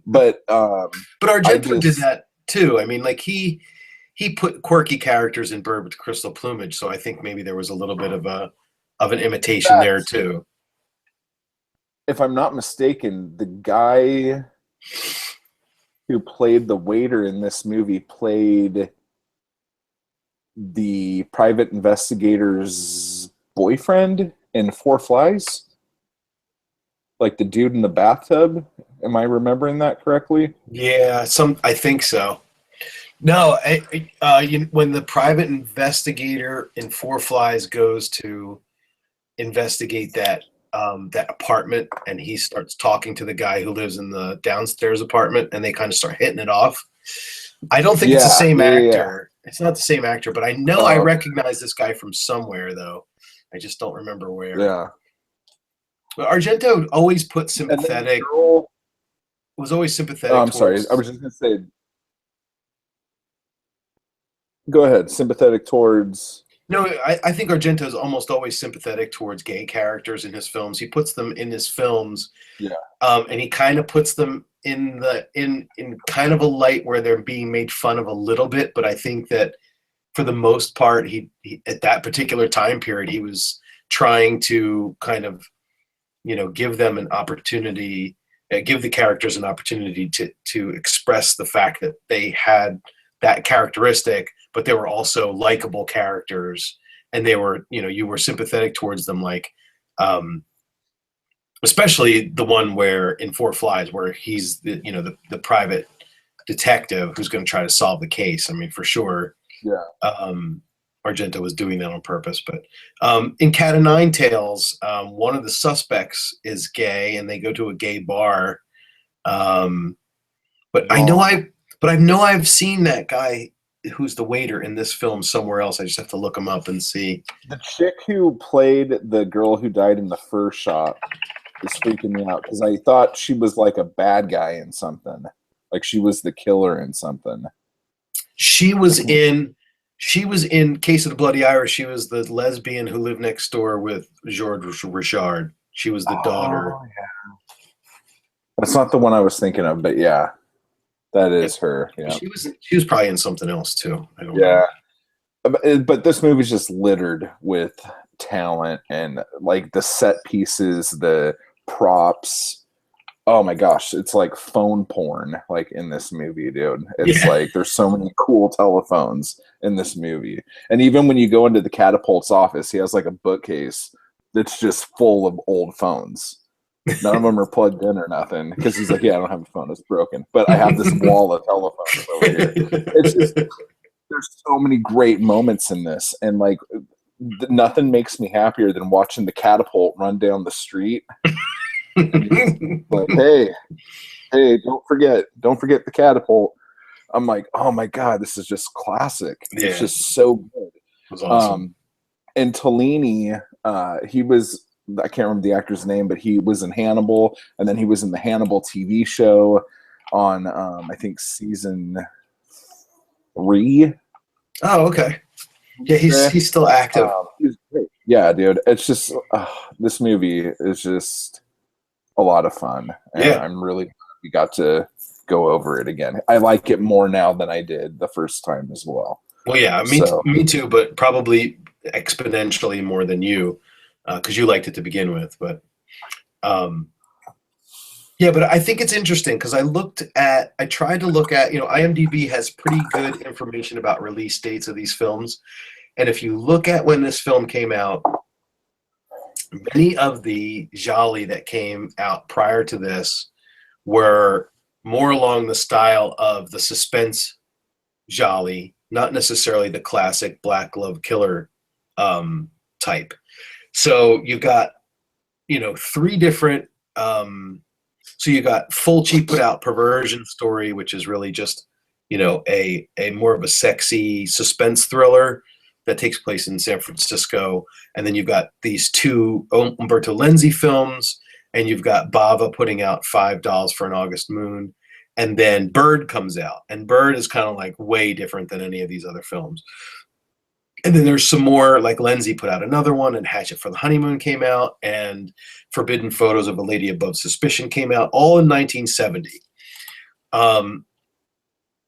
But Argento did that too. I mean, like he put quirky characters in Bird with Crystal Plumage, so I think maybe there was a little bit of an imitation there too. If I'm not mistaken, the guy who played the waiter in this movie played the private investigator's boyfriend in Four Flies, like the dude in the bathtub. Am I remembering that correctly? Yeah, I think so. No, when the private investigator in Four Flies goes to investigate that apartment, and he starts talking to the guy who lives in the downstairs apartment, and they kind of start hitting it off. I don't think it's the same actor. It's not the same actor, but I know I recognize this guy from somewhere, though. I just don't remember where. Yeah. But Argento always put sympathetic. Was always sympathetic. Oh, I'm sorry. I was just going to say. Go ahead. Sympathetic towards. No, I think Argento is almost always sympathetic towards gay characters in his films. He puts them in his films. Yeah. And he kind of puts them in kind of a light where they're being made fun of a little bit, but I think that for the most part, he at that particular time period, he was trying to kind of, give them an opportunity, give the characters an opportunity to express the fact that they had that characteristic, but they were also likable characters, and they were, you were sympathetic towards them, like, especially the one where in Four Flies, where he's the private detective who's going to try to solve the case. I mean, for sure. Yeah. Argento was doing that on purpose, but in Cat o' Nine Tails, one of the suspects is gay, and they go to a gay bar. But I know But I know I've seen that guy who's the waiter in this film somewhere else. I just have to look him up and see. The chick who played the girl who died in the fur shop is freaking me out because I thought she was like a bad guy in something. Like she was the killer in something. She was in Case of the Bloody Irish. She was the lesbian who lived next door with George Richard. She was the daughter. Oh, yeah. That's not the one I was thinking of, but yeah, that is her. Yeah. She was probably in something else too. I don't Yeah. know. But this movie's just littered with talent and like the set pieces, the props. Oh my gosh, it's like phone porn like in this movie, dude. It's like there's so many cool telephones in this movie. And even when you go into the catapult's office, he has like a bookcase that's just full of old phones. None of them are plugged in or nothing because he's like, yeah, I don't have a phone, it's broken. But I have this wall of telephones over here. It's just there's so many great moments in this, and like nothing makes me happier than watching the catapult run down the street. Like, hey, don't forget the catapult. I'm like, oh my god, this is just classic. Yeah. It's just so good. It was awesome. And Tellini, he was, I can't remember the actor's name, but he was in Hannibal, and then he was in the Hannibal TV show on I think season 3. Oh, okay. Yeah, he's still active. He's great. Yeah, dude. It's just this movie is just a lot of fun, and Yeah. I'm really glad we got to go over it again. I like it more now than I did the first time as well. Well, yeah, me too, but probably exponentially more than you, because you liked it to begin with. But yeah, but I think it's interesting because I tried to look at, IMDb has pretty good information about release dates of these films. And if you look at when this film came out, many of the gialli that came out prior to this were more along the style of the suspense gialli, not necessarily the classic black glove killer type. So you got, 3 different. So you got Fulci put out Perversion Story, which is really just, a more of a sexy suspense thriller that takes place in San Francisco. And then you've got these 2 Umberto Lenzi films, and you've got Bava putting out $5 for an August Moon. And then Bird comes out, and Bird is kind of like way different than any of these other films. And then there's some more, like Lenzi put out another one, and Hatchet for the Honeymoon came out, and Forbidden Photos of a Lady Above Suspicion came out, all in 1970.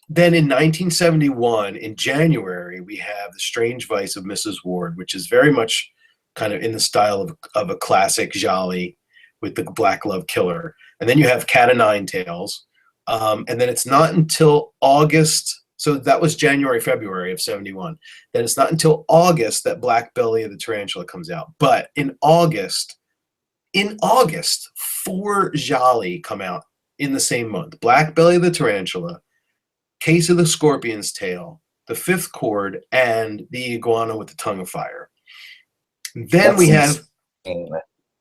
Then in 1971, in January, we have The Strange Vice of Mrs. Ward, which is very much kind of in the style of a classic gialli with the black glove killer. And then you have Cat o' Nine Tails. And then it's not until August. So that was January, February of 71. Then it's not until August that Black Belly of the Tarantula comes out. But in August, 4 gialli come out in the same month. Black Belly of the Tarantula, Case of the Scorpion's Tail, The Fifth Chord, and The Iguana with the Tongue of Fire. Then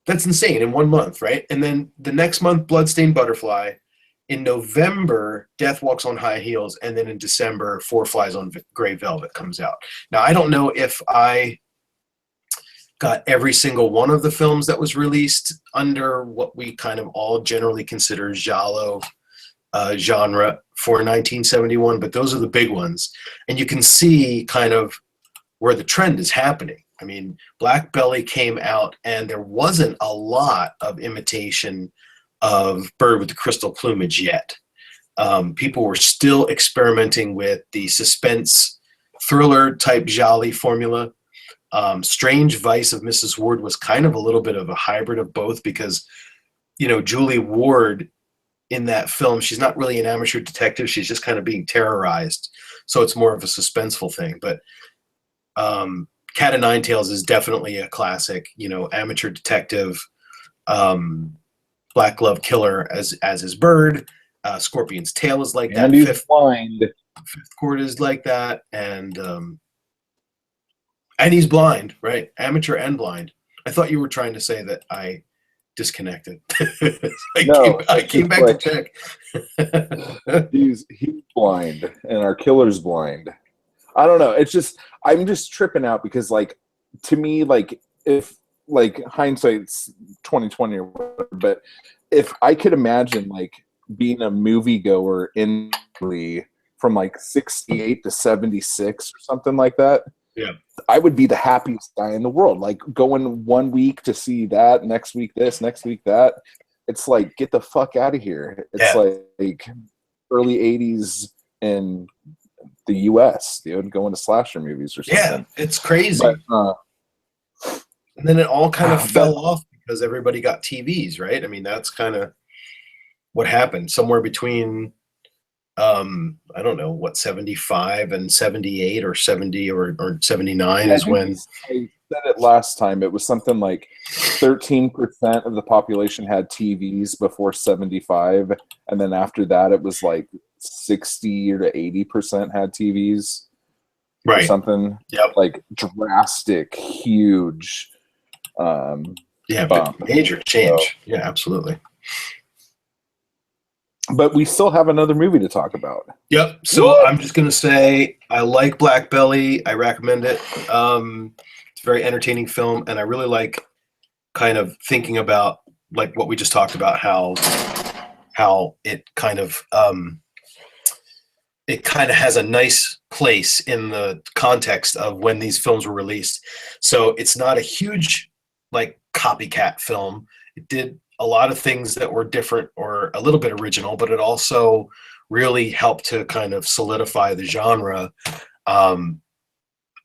that's insane in 1 month, right? And then the next month, Bloodstained Butterfly. In November, Death Walks on High Heels, and then in December, Four Flies on Gray Velvet comes out. Now, I don't know if I got every single one of the films that was released under what we kind of all generally consider giallo genre for 1971, but those are the big ones. And you can see kind of where the trend is happening. I mean, Black Belly came out, and there wasn't a lot of imitation of Bird with the Crystal Plumage yet. People were still experimenting with the suspense thriller type gialli formula. Strange Vice of Mrs. Ward was kind of a little bit of a hybrid of both because, Julie Ward in that film, she's not really an amateur detective. She's just kind of being terrorized. So it's more of a suspenseful thing. But Cat o' Nine Tails is definitely a classic, amateur detective, black glove killer as is Bird. Scorpion's Tail is like and that. He's blind. Fifth Chord is like that, and he's blind, right? Amateur and blind. I thought you were trying to say that I disconnected. No, I it's came just back to like check. he's blind and our killer's blind. I don't know. It's just I'm just tripping out because like to me like if like hindsight's 2020 or whatever, but if I could imagine like being a moviegoer in from like 68 to 76 or something like that, Yeah. I would be the happiest guy in the world. Like going 1 week to see that, next week this, next week that. It's like get the fuck out of here. It's Yeah. like early 80s in the US, dude, going to slasher movies or Yeah. something. It's But crazy. And then it all kind of but fell off because everybody got TVs, right? I mean, that's kind of what happened somewhere between I don't know what 75 and 78 or 70 or 79 yeah, I is think when I said it last time. It was something like 13% of the population had TVs before 75, and then after that it was like 60 to 80% had TVs or right. something. Yep. Like drastic, huge Yeah, bump. major So, change. Yeah, absolutely. but we still have another movie to talk about. Yep. So What? I'm just gonna say I like Black Belly. I recommend it. It's a very entertaining film, and I really like kind of thinking about like what we just talked about, how it kind of has a nice place in the context of when these films were released. So it's not a huge like copycat film. It did a lot of things that were different or a little bit original, but it also really helped to kind of solidify the genre. Um,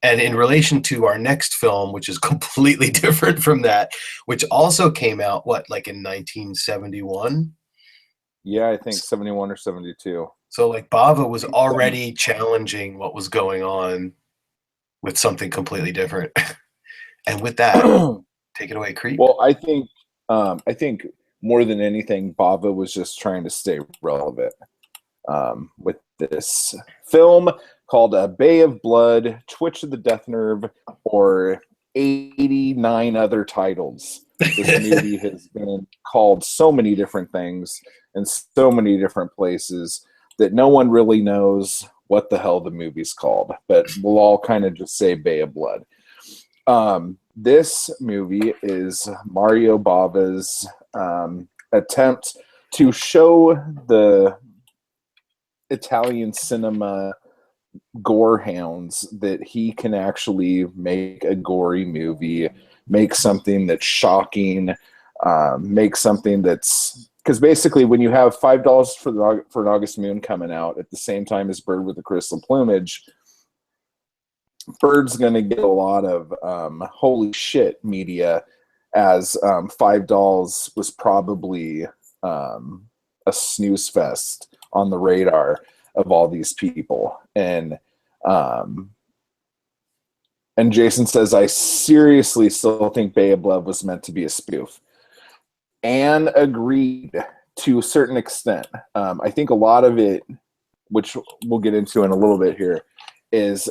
and in relation to our next film, which is completely different from that, which also came out, what, like in 1971? Yeah, I think 71 or 72. So like Bava was already challenging what was going on with something completely different. And with that, take it away, Creep. Well, I think more than anything, Bava was just trying to stay relevant with this film called Bay of Blood, Twitch of the Death Nerve, or 89 other titles. This movie has been called so many different things in so many different places that no one really knows what the hell the movie's called, but we'll all kind of just say Bay of Blood. This movie is Mario Bava's attempt to show the Italian cinema gore hounds that he can actually make a gory movie, make something that's shocking, make something that's because basically when you have $5 for an August Moon coming out at the same time as Bird with the Crystal Plumage, Bird's going to get a lot of holy shit media, as $5 was probably a snooze fest on the radar of all these people. Um, and Jason says, I seriously still think Bay of Blood was meant to be a spoof. And agreed to a certain extent. I think a lot of it, which we'll get into in a little bit here, is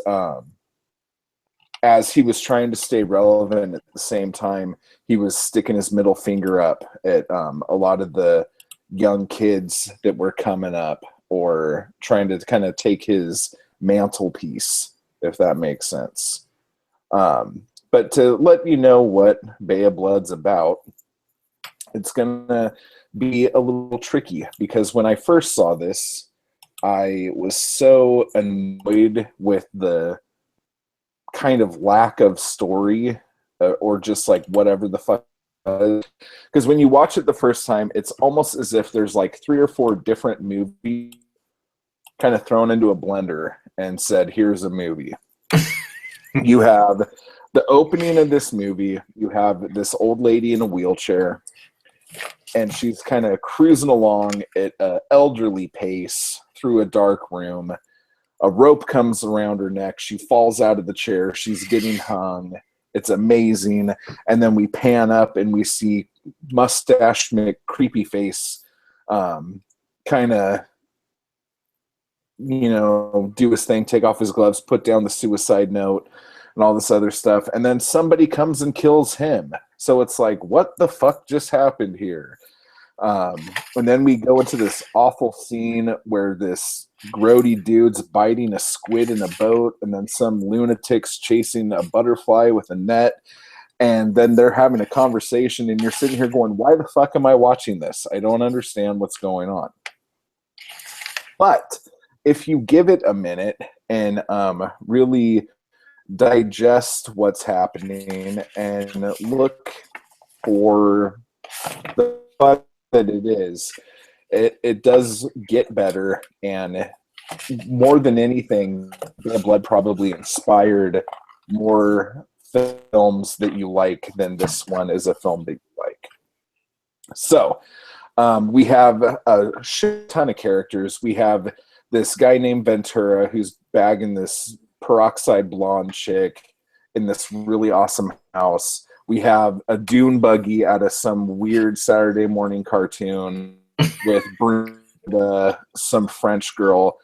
as he was trying to stay relevant at the same time, he was sticking his middle finger up at a lot of the young kids that were coming up or trying to kind of take his mantelpiece, if that makes sense. But to let you know what Bay of Blood's about, it's going to be a little tricky because when I first saw this, I was so annoyed with the kind of lack of story or just like whatever the fuck. Because when you watch it the first time, it's almost as if there's like 3 or 4 different movies kind of thrown into a blender and said, here's a movie. You have the opening of this movie, you have this old lady in a wheelchair, and she's kind of cruising along at an elderly pace through a dark room. A rope comes around her neck. She falls out of the chair. She's getting hung. It's amazing. And then we pan up and we see mustache creepy face kind of, do his thing, take off his gloves, put down the suicide note, and all this other stuff. And then somebody comes and kills him. So it's like, what the fuck just happened here? And then we go into this awful scene where this grody dude's biting a squid in a boat, and then some lunatics chasing a butterfly with a net. And then they're having a conversation, and you're sitting here going, why the fuck am I watching this? I don't understand what's going on. But if you give it a minute and really digest what's happening and look for the fun that it is, it does get better. And more than anything, Bad Blood probably inspired more films that you like than this one is a film that you like. So we have a shit ton of characters. We have this guy named Ventura who's bagging this peroxide blonde chick in this really awesome house. We have a dune buggy out of some weird Saturday morning cartoon with Brenda, some French girl,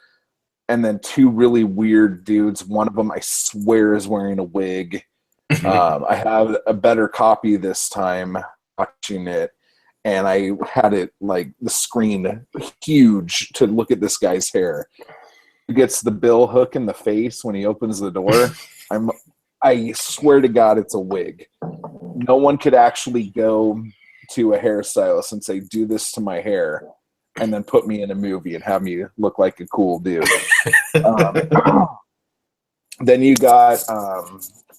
and then two really weird dudes. One of them, I swear, is wearing a wig. I have a better copy this time watching it, and I had it like the screen huge to look at this guy's hair. He gets the bill hook in the face when he opens the door. I swear to God, it's a wig. No one could actually go to a hairstylist and say, do this to my hair, and then put me in a movie and have me look like a cool dude. Then you got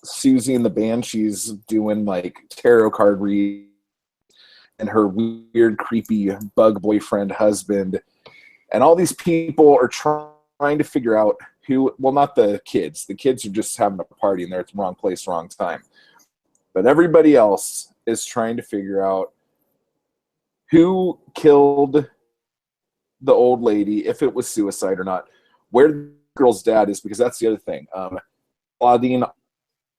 Susie and the Banshees doing like tarot card read, and her weird, creepy bug boyfriend husband. And all these people are trying to figure out who, well, not the kids. The kids are just having a party and they're at the wrong place, wrong time. But everybody else is trying to figure out who killed the old lady, if it was suicide or not, where the girl's dad is, because that's the other thing. Claudine,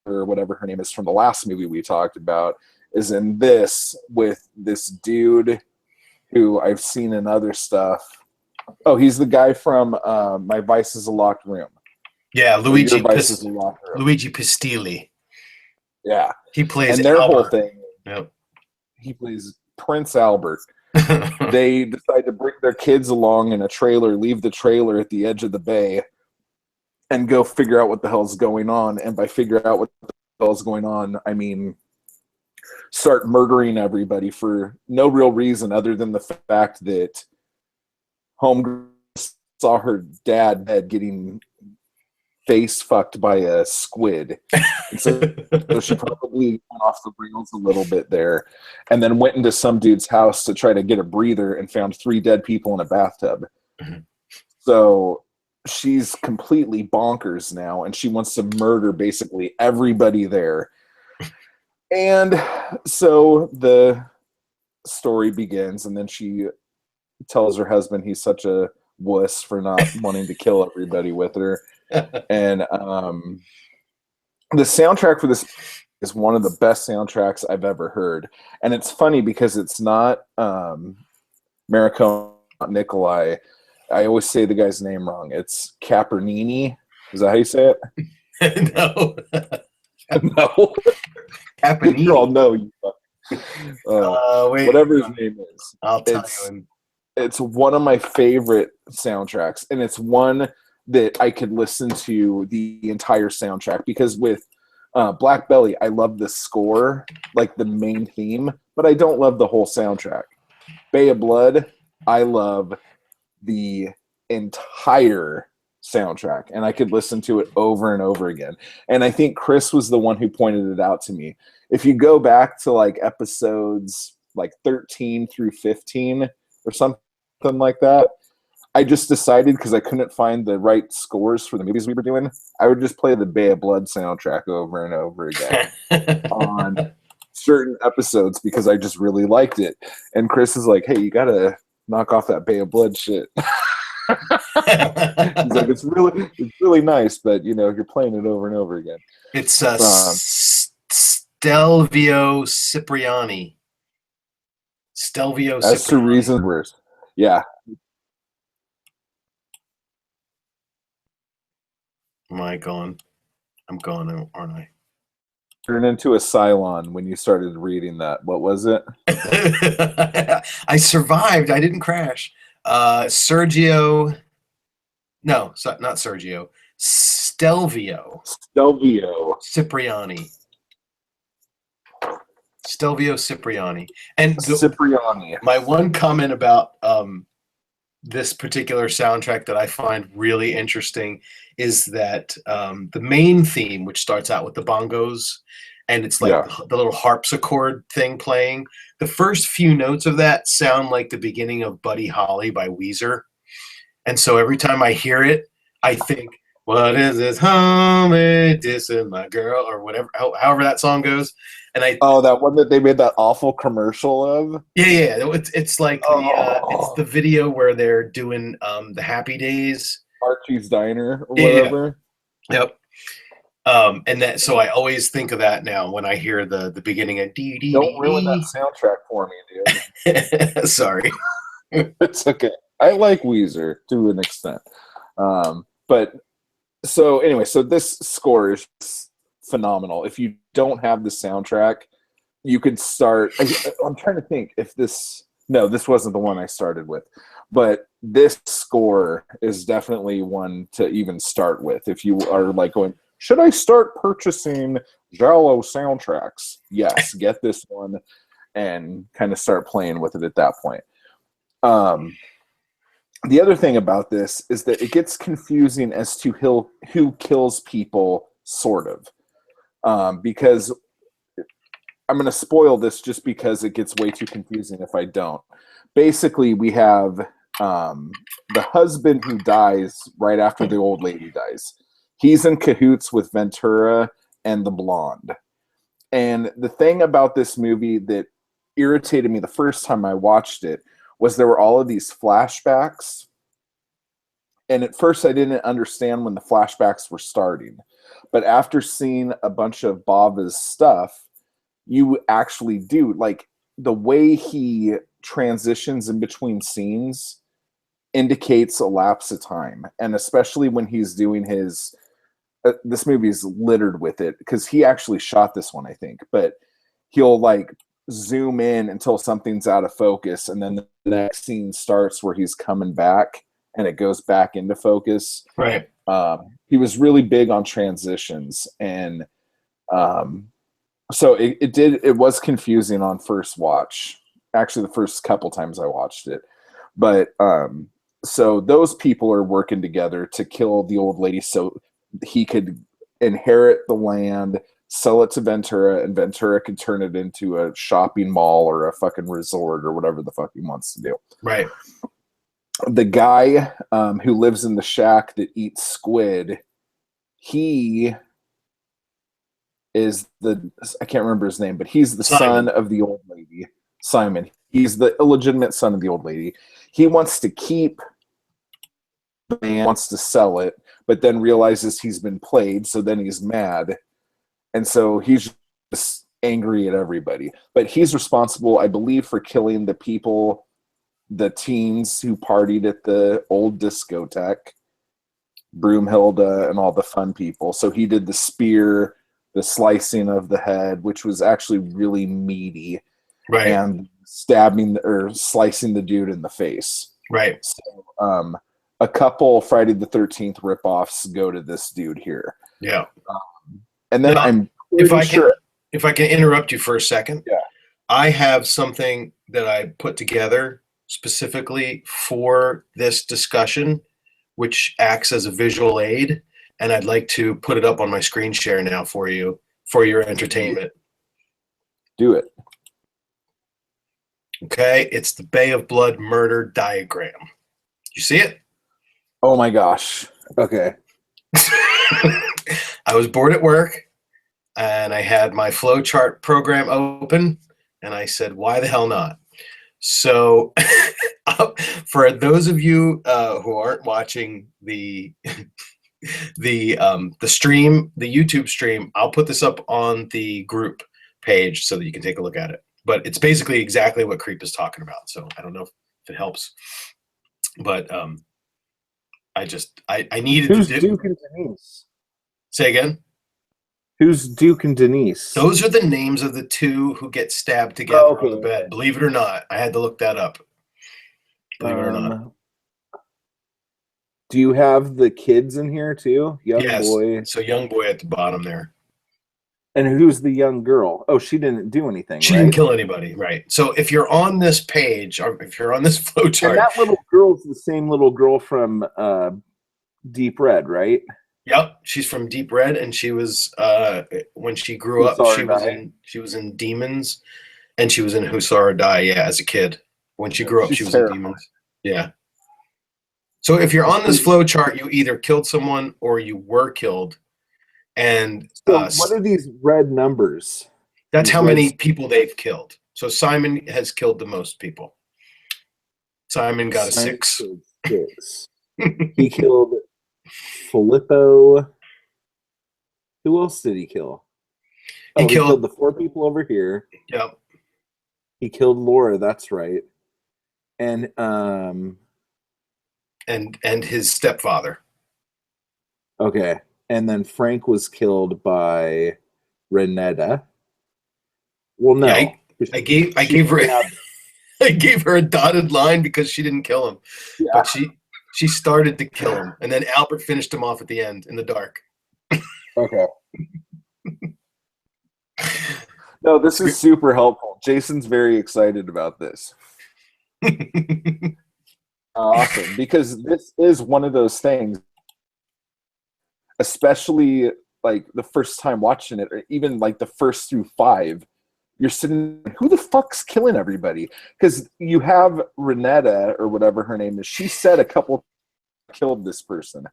or whatever her name is from the last movie we talked about, is in this with this dude who I've seen in other stuff. Oh, he's the guy from My Vice is a Locked Room. Yeah, Luigi Pistilli. Yeah. He plays and their Albert. whole thing. Yep. He plays Prince Albert. They decide to bring their kids along in a trailer, leave the trailer at the edge of the bay, and go figure out what the hell's going on. And by figure out what the hell's going on, I mean start murdering everybody for no real reason other than the fact that homegirl saw her dad dead getting face fucked by a squid. And so she probably went off the rails a little bit there, and then went into some dude's house to try to get a breather and found 3 dead people in a bathtub. Mm-hmm. So she's completely bonkers now, and she wants to murder basically everybody there. And so the story begins, and then she tells her husband he's such a wuss for not wanting to kill everybody with her. And the soundtrack for this is one of the best soundtracks I've ever heard. And it's funny because it's not Maricone Nicolai. I always say the guy's name wrong. It's Capernini. Is that how you say it? No. No. Capernini. You all know you. Whatever his name is. I'll tell you. It's one of my favorite soundtracks, and it's one that I could listen to the entire soundtrack, because with Black Belly, I love the score, like the main theme, but I don't love the whole soundtrack. Bay of Blood, I love the entire soundtrack, and I could listen to it over and over again. And I think Chris was the one who pointed it out to me. If you go back to like episodes like 13 through 15 or something like that, I just decided, because I couldn't find the right scores for the movies we were doing, I would just play the Bay of Blood soundtrack over and over again on certain episodes because I just really liked it. And Chris is like, hey, you got to knock off that Bay of Blood shit. He's like, it's really nice, but you know, you're playing it over and over again. It's Stelvio Cipriani. That's the reason we're, yeah. Mic on. I'm gone, aren't I? Turned into a Cylon when you started reading that. What was it? I survived. I didn't crash. Sergio. No, not Sergio. Stelvio Stelvio. Cipriani. Stelvio Cipriani. And Cipriani. my one comment about this particular soundtrack that I find really interesting is that the main theme, which starts out with the bongos, and it's like Yeah. the little harpsichord thing playing. The first few notes of that sound like the beginning of Buddy Holly by Weezer. And so every time I hear it, I think, what is this homie dissing my girl, or whatever, however that song goes. And that one that they made that awful commercial of. yeah. It's like it's Oh, the video where they're doing the Happy Days. Archie's Diner or Yeah. whatever. Yep. And that, so I always think of that now when I hear the beginning of dee dee Don't ruin that dee soundtrack for me, dee. Sorry. dude. It's okay. I like Weezer to an extent. But so anyway, so this score is phenomenal. If you don't have the soundtrack, you could start. I'm trying to think if this. No, this wasn't the one I started with, but this score is definitely one to even start with. If you are like going, should I start purchasing Giallo soundtracks? Yes, get this one and kind of start playing with it at that point. The other thing about this is that it gets confusing as to who kills people, sort of, because I'm going to spoil this just because it gets way too confusing if I don't. Basically, we have the husband who dies right after the old lady dies. He's in cahoots with Ventura and the blonde. And the thing about this movie that irritated me the first time I watched it was there were all of these flashbacks. And at first I didn't understand when the flashbacks were starting. But after seeing a bunch of Bava's stuff, you actually do. Like, the way he transitions in between scenes indicates a lapse of time. And especially when he's doing his... this movie is littered with it because he actually shot this one, I think. But he'll like zoom in until something's out of focus, and then the next scene starts where he's coming back and it goes back into focus. Right. He was really big on transitions, and so it was confusing on first watch. Actually, the first couple times I watched it. But so those people are working together to kill the old lady so he could inherit the land, sell it to Ventura, and Ventura could turn it into a shopping mall or a fucking resort or whatever the fuck he wants to do. Right. The guy who lives in the shack that eats squid, he is I can't remember his name, but he's the son of the old lady, Simon. He's the illegitimate son of the old lady. He wants to keep the land, wants to sell it, but then realizes he's been played, so then he's mad. And so he's just angry at everybody. But he's responsible, I believe, for killing the people, the teens who partied at the old discotheque, Broomhilda and all the fun people. So he did the spear, the slicing of the head, which was actually really meaty, right, and stabbing or slicing the dude in the face. Right. So a couple Friday the 13th ripoffs go to this dude here. Yeah. And then now, if I can interrupt you for a second, yeah, I have something that I put together specifically for this discussion, which acts as a visual aid, and I'd like to put it up on my screen share now for you for your entertainment. Do it. Okay, it's the Bay of Blood murder diagram. You see it? Oh my gosh. Okay. I was bored at work and I had my flowchart program open and I said, why the hell not? So for those of you who aren't watching the stream, the YouTube stream, I'll put this up on the group page so that you can take a look at it. But it's basically exactly what Creep is talking about. So I don't know if it helps, but I needed Who's to Duke and Denise? Say again. Who's Duke and Denise? Those are the names of the two who get stabbed together Oh, okay. on the bed. Believe it or not, I had to look that up. Believe it or not. Do you have the kids in here too? Young Yes. boy. So young boy at the bottom there. And who's the young girl? Oh, she didn't do anything, She right? didn't kill anybody, right? So if you're on this page, or if you're on this And flowchart, that little girl's the same little girl from Deep Red, right? yep, she's from Deep Red, and she was when she grew Who up, saw her die? she was in Demons, and she was in Who Saw Her Die. Yeah, as a kid, when she grew up, she She's was in terrifying. Demons. Yeah. So if you're on this flow chart, you either killed someone or you were killed, and So what are these red numbers? that's These how red many people they've killed. So Simon has killed the most people. Simon got a Simon 6. killed 6. He killed Filippo. Who else did he kill? He He killed, killed the 4 people over here. yep. He killed Laura, that's right. And And his stepfather. okay. And then Frank was killed by Renetta. Well, no. Yeah, I gave her I gave her a dotted line because she didn't kill him. Yeah. But she started to kill him, and then Albert finished him off at the end in the dark. Okay. No, this is super helpful. Jason's very excited about this. Awesome, because this is one of those things, especially like the first time watching it, or even like the first through 5, you're sitting, who the fuck's killing everybody? Because you have Renetta, or whatever her name is, she said a couple killed this person.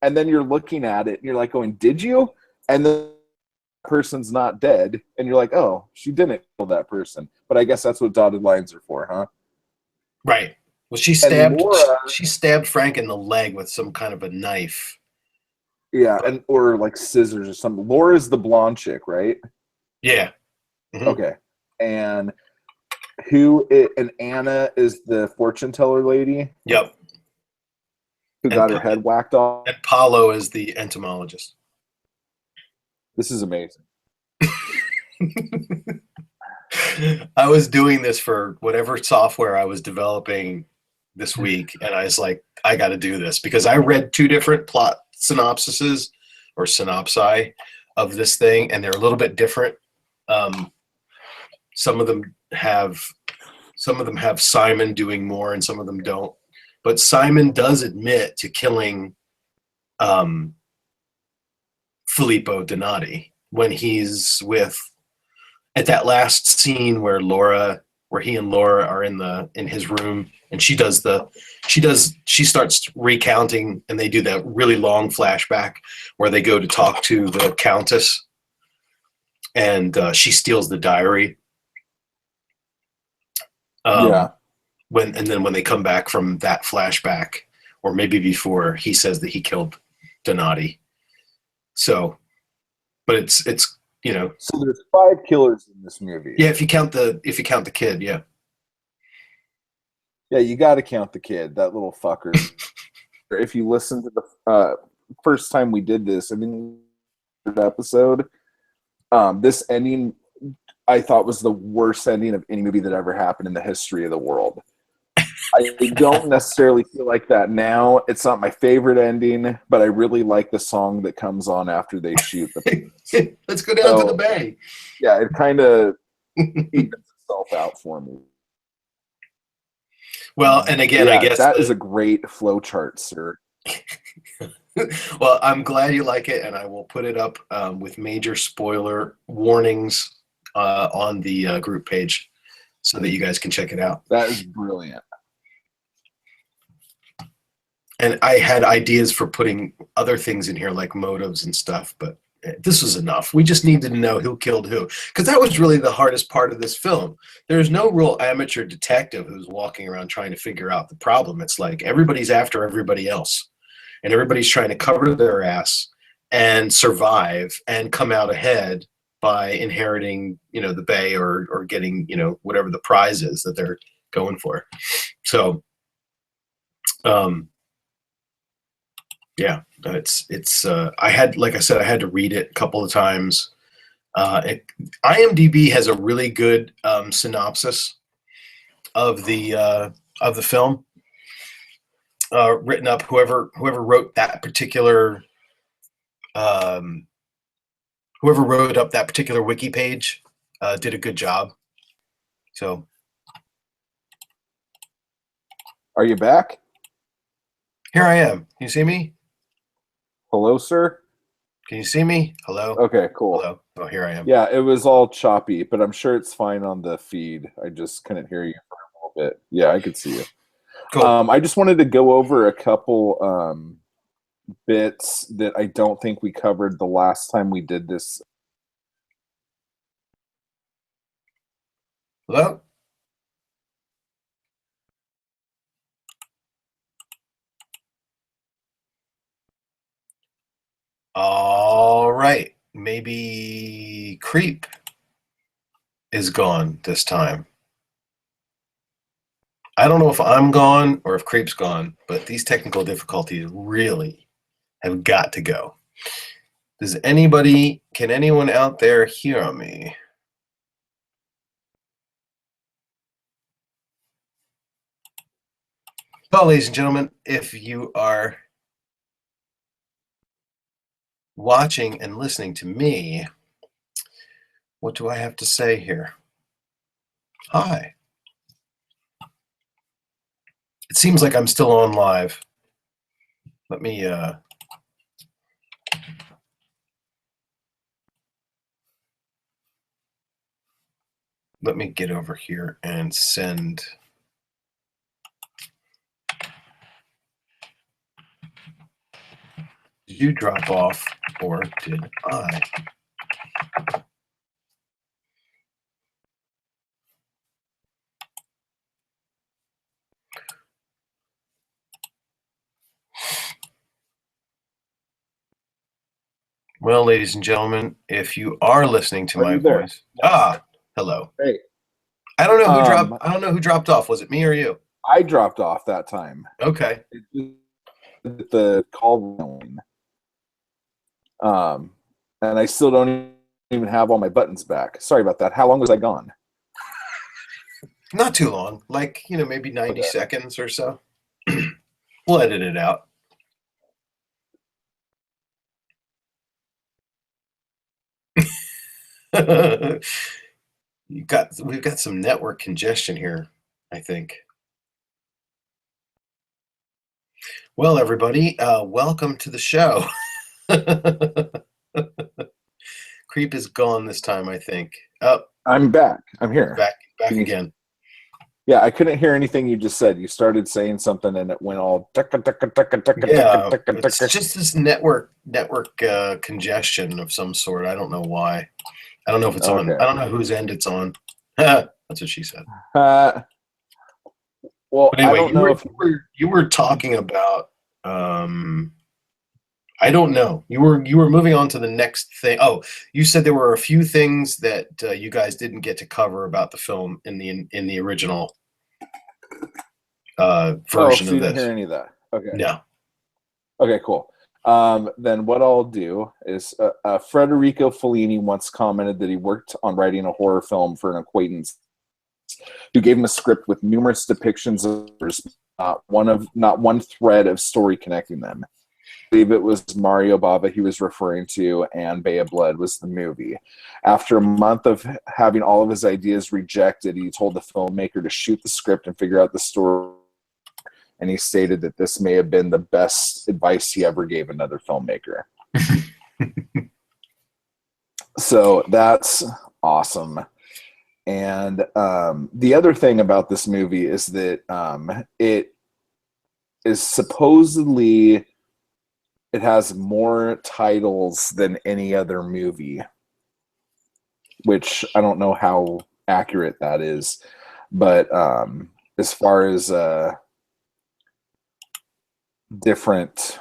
And then you're looking at it and you're like going, did you? And the person's not dead. And you're like, oh, she didn't kill that person. But I guess that's what dotted lines are for, huh? Right. Well, she stabbed Laura, she stabbed Frank in the leg with some kind of a knife. Yeah, and or like scissors or something. Laura's the blonde chick, right? Yeah. Mm-hmm. Okay. And Anna is the fortune teller lady? Yep. Who got her head whacked off? And Paulo is the entomologist. This is amazing. I was doing this for whatever software I was developing this week, and I was like, I got to do this because I read 2 different plot synopsises or synopsi of this thing, and they're a little bit different. Some of them have Simon doing more, and some of them don't. But Simon does admit to killing Filippo Donati when he's at that last scene where he and Laura are in his room, and she starts recounting, and they do that really long flashback where they go to talk to the Countess, and she steals the diary. When they come back from that flashback, or maybe before, he says that he killed Donati. So, but it's So there's 5 killers in this movie. Yeah, if you count the kid, yeah. Yeah, you got to count the kid, that little fucker. If you listen to the first time we did this, I mean, episode, this ending I thought was the worst ending of any movie that ever happened in the history of the world. I don't necessarily feel like that now. It's not my favorite ending, but I really like the song that comes on after they shoot the Let's go down to the bay. Yeah, it kind of evens itself out for me. Well, and again, I guess that is a great flow chart, sir. Well, I'm glad you like it, and I will put it up with major spoiler warnings on the group page so that you guys can check it out. That is brilliant. And I had ideas for putting other things in here like motives and stuff, but this was enough. We just needed to know who killed who, because that was really the hardest part of this film. There's no real amateur detective who's walking around trying to figure out the problem. It's like everybody's after everybody else, and everybody's trying to cover their ass and survive and come out ahead by inheriting, the bay or getting, whatever the prize is that they're going for. So, yeah, it's I had to read it a couple of times It, IMDb has a really good synopsis of the film, written up. Whoever wrote that particular whoever wrote up that particular wiki page did a good job. So, Are you back? here I am. Can you see me? Hello, sir? Can you see me? Hello? Okay, cool. Hello? Oh, here I am. Yeah, it was all choppy, but I'm sure it's fine on the feed. I just couldn't hear you for a little bit. Yeah, I could see you. Cool. I just wanted to go over a couple bits that I don't think we covered the last time we did this. Hello? All right. Maybe Creep is gone this time. I don't know if I'm gone or if Creep's gone, but these technical difficulties really have got to go. Can anyone out there hear me? Well, ladies and gentlemen, if you are watching and listening to me, what do I have to say here? Hi. It seems like I'm still on live. Let me get over here and send. Did you drop off or did I? Well, ladies and gentlemen, if you are listening to my voice, hello. Hey, I don't know who dropped. I don't know who dropped off. Was it me or you? I dropped off that time. Okay. The call line. And I still don't even have all my buttons back. Sorry about that. How long was I gone? Not too long, like, maybe 90 seconds or so. We'll edit it out. We've got some network congestion here, I think. Well, everybody, welcome to the show. Creep is gone this time, I think. Oh, I'm back. I'm here. Back again. Yeah, I couldn't hear anything you just said. You started saying something and it went all. Yeah, it's just this network congestion of some sort. I don't know why. I don't know if it's on. I don't know whose end it's on. That's what she said. Well, anyway, I don't know if you were talking about. I don't know. You were moving on to the next thing. Oh, you said there were a few things that you guys didn't get to cover about the film in the original version so you of this. didn't hear any of that. Okay. No. Okay, cool. Then what I'll do is Federico Fellini once commented that he worked on writing a horror film for an acquaintance who gave him a script with numerous depictions of not one thread of story connecting them. I believe it was Mario Bava he was referring to, and Bay of Blood was the movie. After a month of having all of his ideas rejected, he told the filmmaker to shoot the script and figure out the story. And he stated that this may have been the best advice he ever gave another filmmaker. So that's awesome. And the other thing about this movie is that it is supposedly, it has more titles than any other movie, which I don't know how accurate that is. But as far as different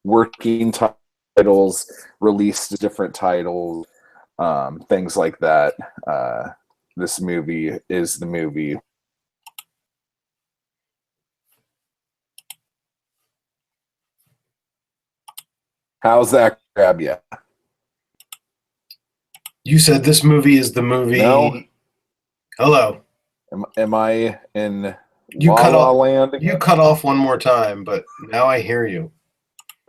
working titles, released different titles, things like that, this movie is the movie. How's that grab you? You said this movie is the No? movie. Hello. Am I in You La cut La off. Land You again? cut off one more time, but now I hear you.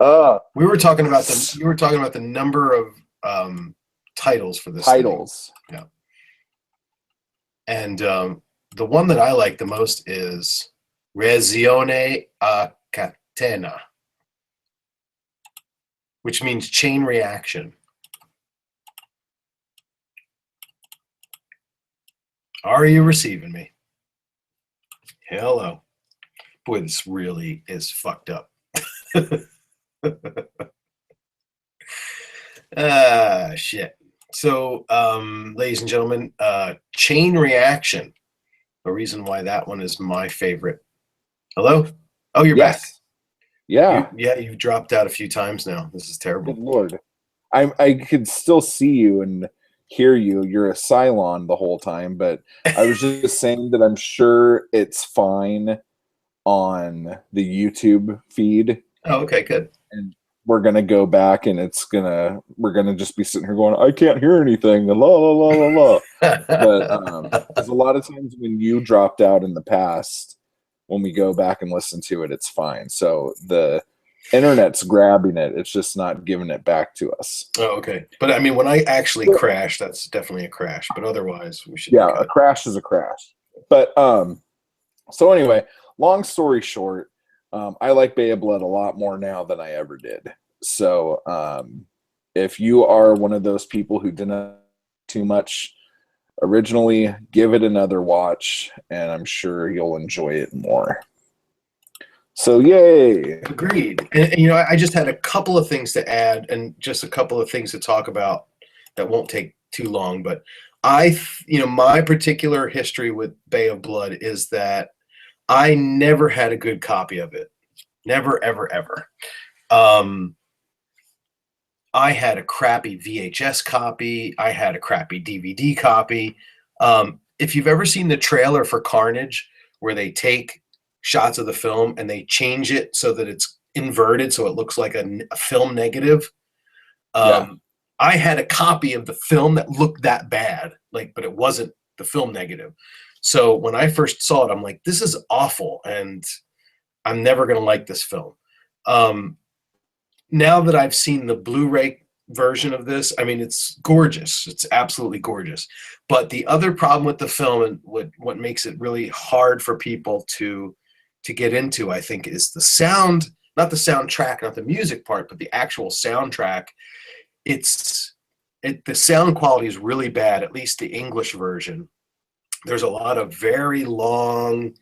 Uh, We were talking about the. You were talking about the number of um, titles for this thing. Titles. Yeah, and the one that I like the most is Reazione a catena, which means chain reaction. Are you receiving me? Hello. Boy, this really is fucked up. Shit. So, ladies and gentlemen, chain reaction. The reason why that one is my favorite. Hello? Oh, you're back. Yes. Yeah. Yeah, you've dropped out a few times now. This is Good terrible. Lord. I could still see you and hear you. You're a Cylon the whole time, but I was just saying that I'm sure it's fine on the YouTube feed, Oh, okay, good. and we're gonna go back and we're gonna just be sitting here going, I can't hear anything, la la la la la. But because a lot of times when you dropped out in the past, when we go back and listen to it, it's fine. So the internet's grabbing it, it's just not giving it back to us. Oh, okay. But I mean, when I actually crash, that's definitely a crash. But otherwise, we should be Yeah, a good. crash is a crash. But so anyway, long story short, I like Bay of Blood a lot more now than I ever did. So if you are one of those people who didn't too much originally, give it another watch, and I'm sure you'll enjoy it more. So yay! Agreed. And, you know, I just had a couple of things to add and just a couple of things to talk about that won't take too long. But my particular history with Bay of Blood is that I never had a good copy of it. Never, ever, ever. Um, I had a crappy VHS copy. I had a crappy DVD copy. If you've ever seen the trailer for Carnage, where they take shots of the film and they change it so that it's inverted, so it looks like a film negative. Yeah, Um, I had a copy of the film that looked that bad, like, but it wasn't the film negative. So when I first saw it, I'm like, this is awful, and I'm never going to like this film. Um, Now that I've seen the Blu-ray version of this, I mean, it's gorgeous. It's absolutely gorgeous. But the other problem with the film, and what makes it really hard for people to get into, I think, is the sound, not the soundtrack, not the music part, but the actual soundtrack. The sound quality is really bad, at least the English version. There's a lot of very long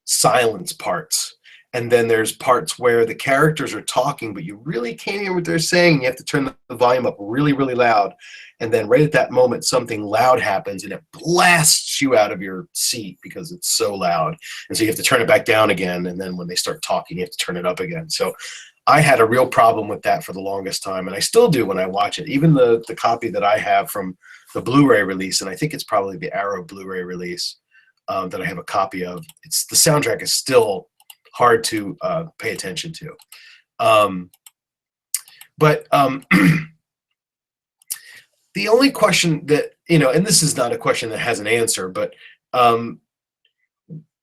silence parts, and then there's parts where the characters are talking but you really can't hear what they're saying. You have to turn the volume up really, really loud, and then right at that moment something loud happens and it blasts you out of your seat because it's so loud, and so you have to turn it back down again, and then when they start talking you have to turn it up again. So I had a real problem with that for the longest time, and I still do when I watch it. Even the copy that I have from the Blu-ray release, and I think it's probably the Arrow Blu-ray release that I have a copy of. It's the soundtrack is still hard to pay attention to. Um, but the only question that, and this is not a question that has an answer, but um,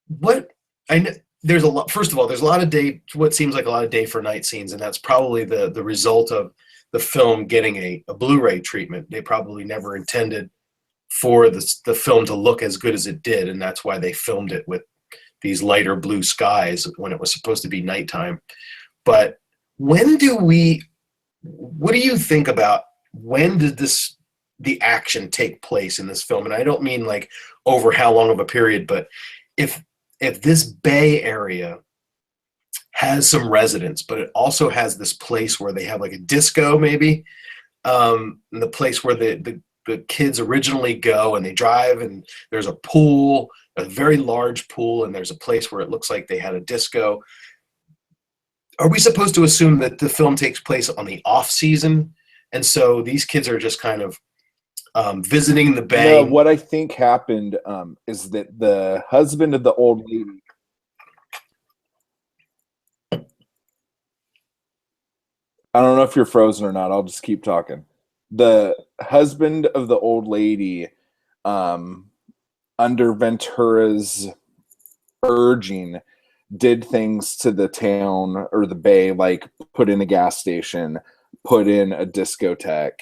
what I know, there's a lot. First of all, there's a lot of what seems like a lot of day for night scenes, and that's probably the result of the film getting a Blu-ray treatment. They probably never intended for the film to look as good as it did, and that's why they filmed it with these lighter blue skies when it was supposed to be nighttime. But what do you think about, when did the action take place in this film? And I don't mean like over how long of a period, but if this Bay Area has some residents, but it also has this place where they have like a disco maybe, and the place where the kids originally go, and they drive, and there's a pool, a very large pool, and there's a place where it looks like they had a disco. Are we supposed to assume that the film takes place on the off season, and so these kids are just kind of visiting the no, bay? what I think happened is that the husband of the old lady. I don't know if you're frozen or not. I'll just keep talking. the husband of the old lady, um, under Ventura's urging, did things to the town or the bay, like put in a gas station, put in a discotheque,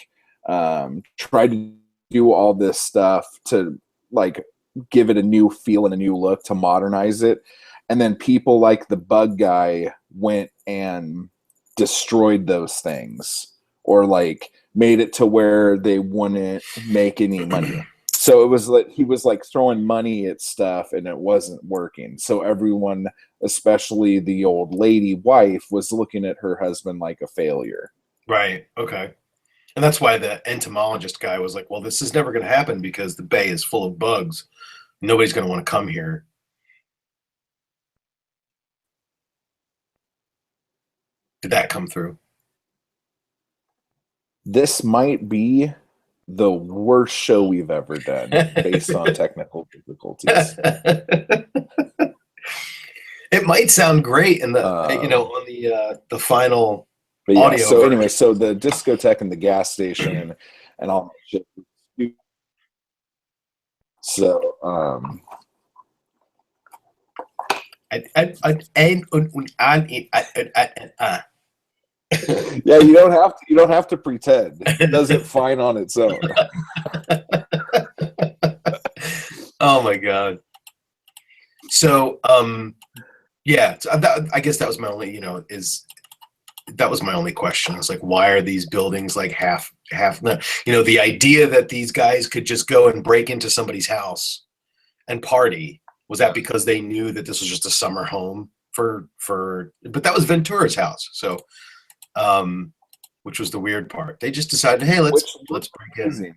tried to do all this stuff to like give it a new feel and a new look, to modernize it. And then people like the bug guy went and destroyed those things, or like made it to where they wouldn't make any money. So it was like he was like throwing money at stuff and it wasn't working. So everyone, especially the old lady wife, was looking at her husband like a failure. Right. Okay. And that's why the entomologist guy was like, well, this is never going to happen because the bay is full of bugs. Nobody's going to want to come here. Did that come through? This might be the worst show we've ever done based on technical difficulties. It might sound great in the on the final but yeah, audio so version. anyway, so the discotheque and the gas station and all that shit. So yeah, you don't have to pretend. It does it fine on its own. Oh my god. So yeah, I guess that was my only, that was my only question. It's like, why are these buildings like half the idea that these guys could just go and break into somebody's house and party, was that because they knew that this was just a summer home for but that was Ventura's house. So which was the weird part. They just decided, hey, let's break in.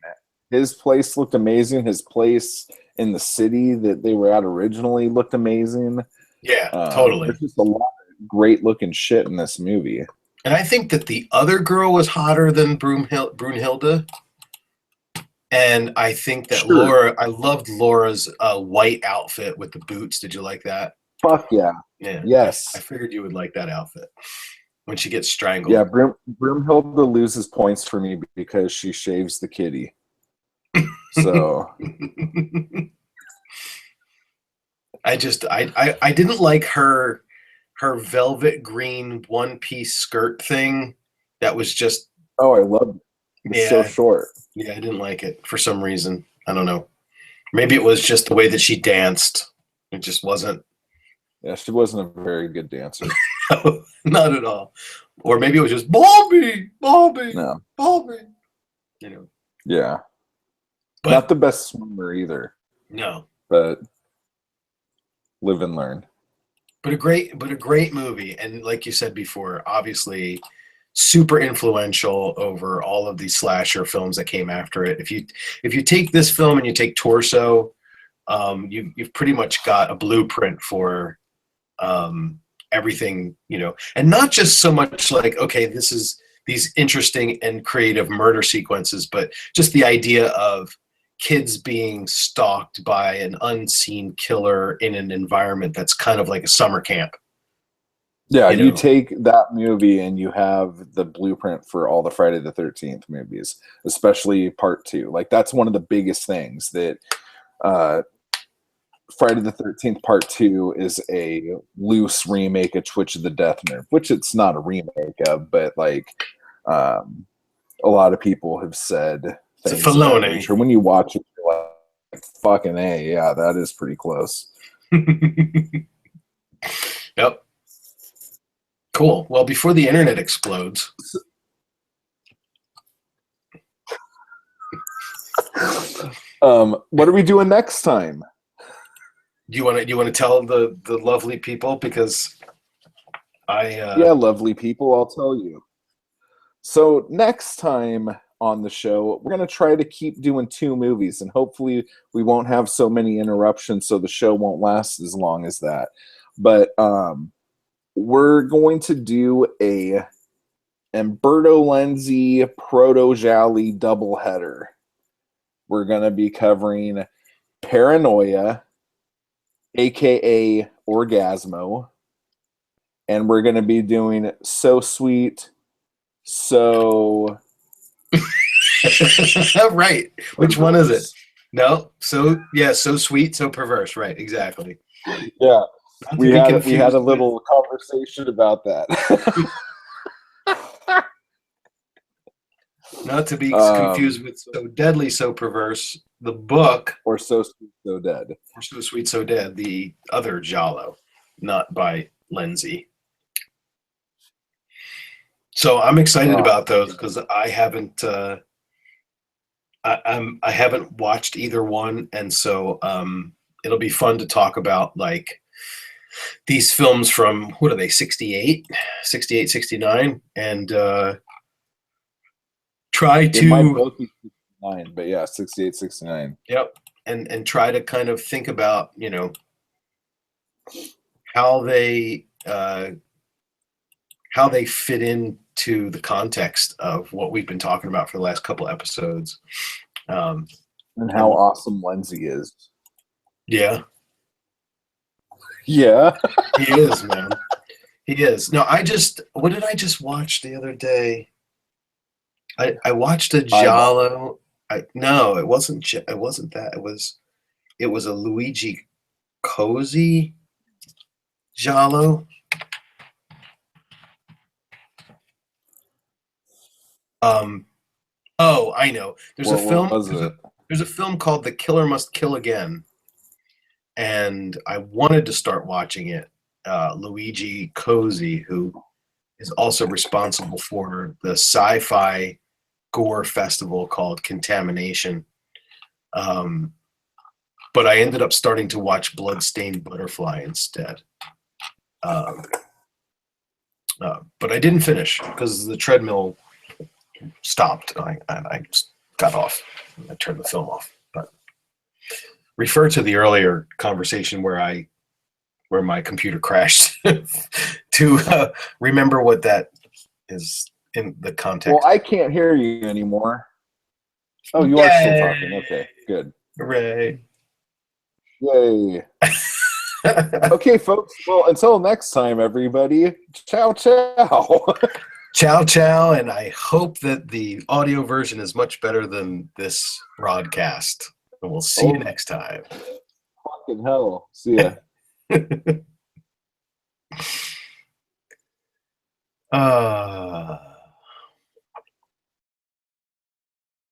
His place looked amazing. His place in the city that they were at originally looked amazing. Yeah, totally. There's just a lot of great looking shit in this movie. And I think that the other girl was hotter than Brunhilde. And I think that I loved Laura's white outfit with the boots. Did you like that? Fuck yeah. Yeah. Yes. I figured you would like that outfit when she gets strangled. Yeah, Brunhilde loses points for me because she shaves the kitty. So I didn't like her velvet green one-piece skirt thing. That was just, oh, I loved it. It's so short. Yeah, I didn't like it for some reason. I don't know. Maybe it was just the way that she danced. It just wasn't. Yeah, she wasn't a very good dancer. No, not at all. Or maybe it was just Bobby. No. Bobby. Yeah. But not the best swimmer either. No. But live and learn. But a great movie. And like you said before, obviously super influential over all of these slasher films that came after it. If you take this film and you take Torso, you've pretty much got a blueprint for everything, and not just so much like, okay, this is these interesting and creative murder sequences, but just the idea of kids being stalked by an unseen killer in an environment that's kind of like a summer camp. Yeah, you take that movie and you have the blueprint for all the Friday the 13th movies, especially part 2. Like, that's one of the biggest things, that Friday the 13th part 2 is a loose remake of Twitch of the Death Nerve, which it's not a remake of, but like a lot of people have said things about it. When you watch it, you're like, fucking A, yeah, that is pretty close. Yep. Cool. Well, before the internet explodes. What are we doing next time? Do you want to tell the lovely people? Because yeah, lovely people, I'll tell you. So next time on the show, we're going to try to keep doing 2 movies, and hopefully we won't have so many interruptions, so the show won't last as long as that. But we're going to do a Umberto Lenzi Proto Giallo doubleheader. We're going to be covering Paranoia, aka Orgasmo, and we're going to be doing So Sweet, So Right. Which one is it? No. So sweet, so perverse. Right. Exactly. Yeah, Not to be we had confused a with. little conversation about that. Not to be um, confused with So Deadly, So Perverse, the book, or So Sweet, So Dead. or So Sweet, So Dead, the other Giallo, not by Lindsay. So I'm excited about those because I haven't I haven't watched either one, and so it'll be fun to talk about like these films from what are they 68, 68, 69, and try They might to both be 69, but yeah, 68, 69. yep and try to kind of think about how they uh, how they fit into the context of what we've been talking about for the last couple episodes. Um, And how and awesome Lindsay is. yeah, Yeah. he is, man. He is. No, what did I just watch the other day? I watched a Eyeball. Giallo. No, it wasn't. It wasn't that. It was a Luigi Cozy Giallo. Oh, I know. What was it? There's a film called The Killer Must Kill Again, and I wanted to start watching it. Luigi Cozy, who is also responsible for the sci-fi gore festival called Contamination. But I ended up starting to watch Bloodstained Butterfly instead. But I didn't finish because the treadmill stopped. I just got off. I turned the film off. But refer to the earlier conversation where my computer crashed to remember what that is in the context. Well, I can't hear you anymore. Oh, you are still talking. Okay, good. Hooray. Yay. Okay, folks. Well, until next time, everybody. Ciao, ciao. Ciao, ciao. And I hope that the audio version is much better than this broadcast. And we'll see you next time. Fucking hell. See ya.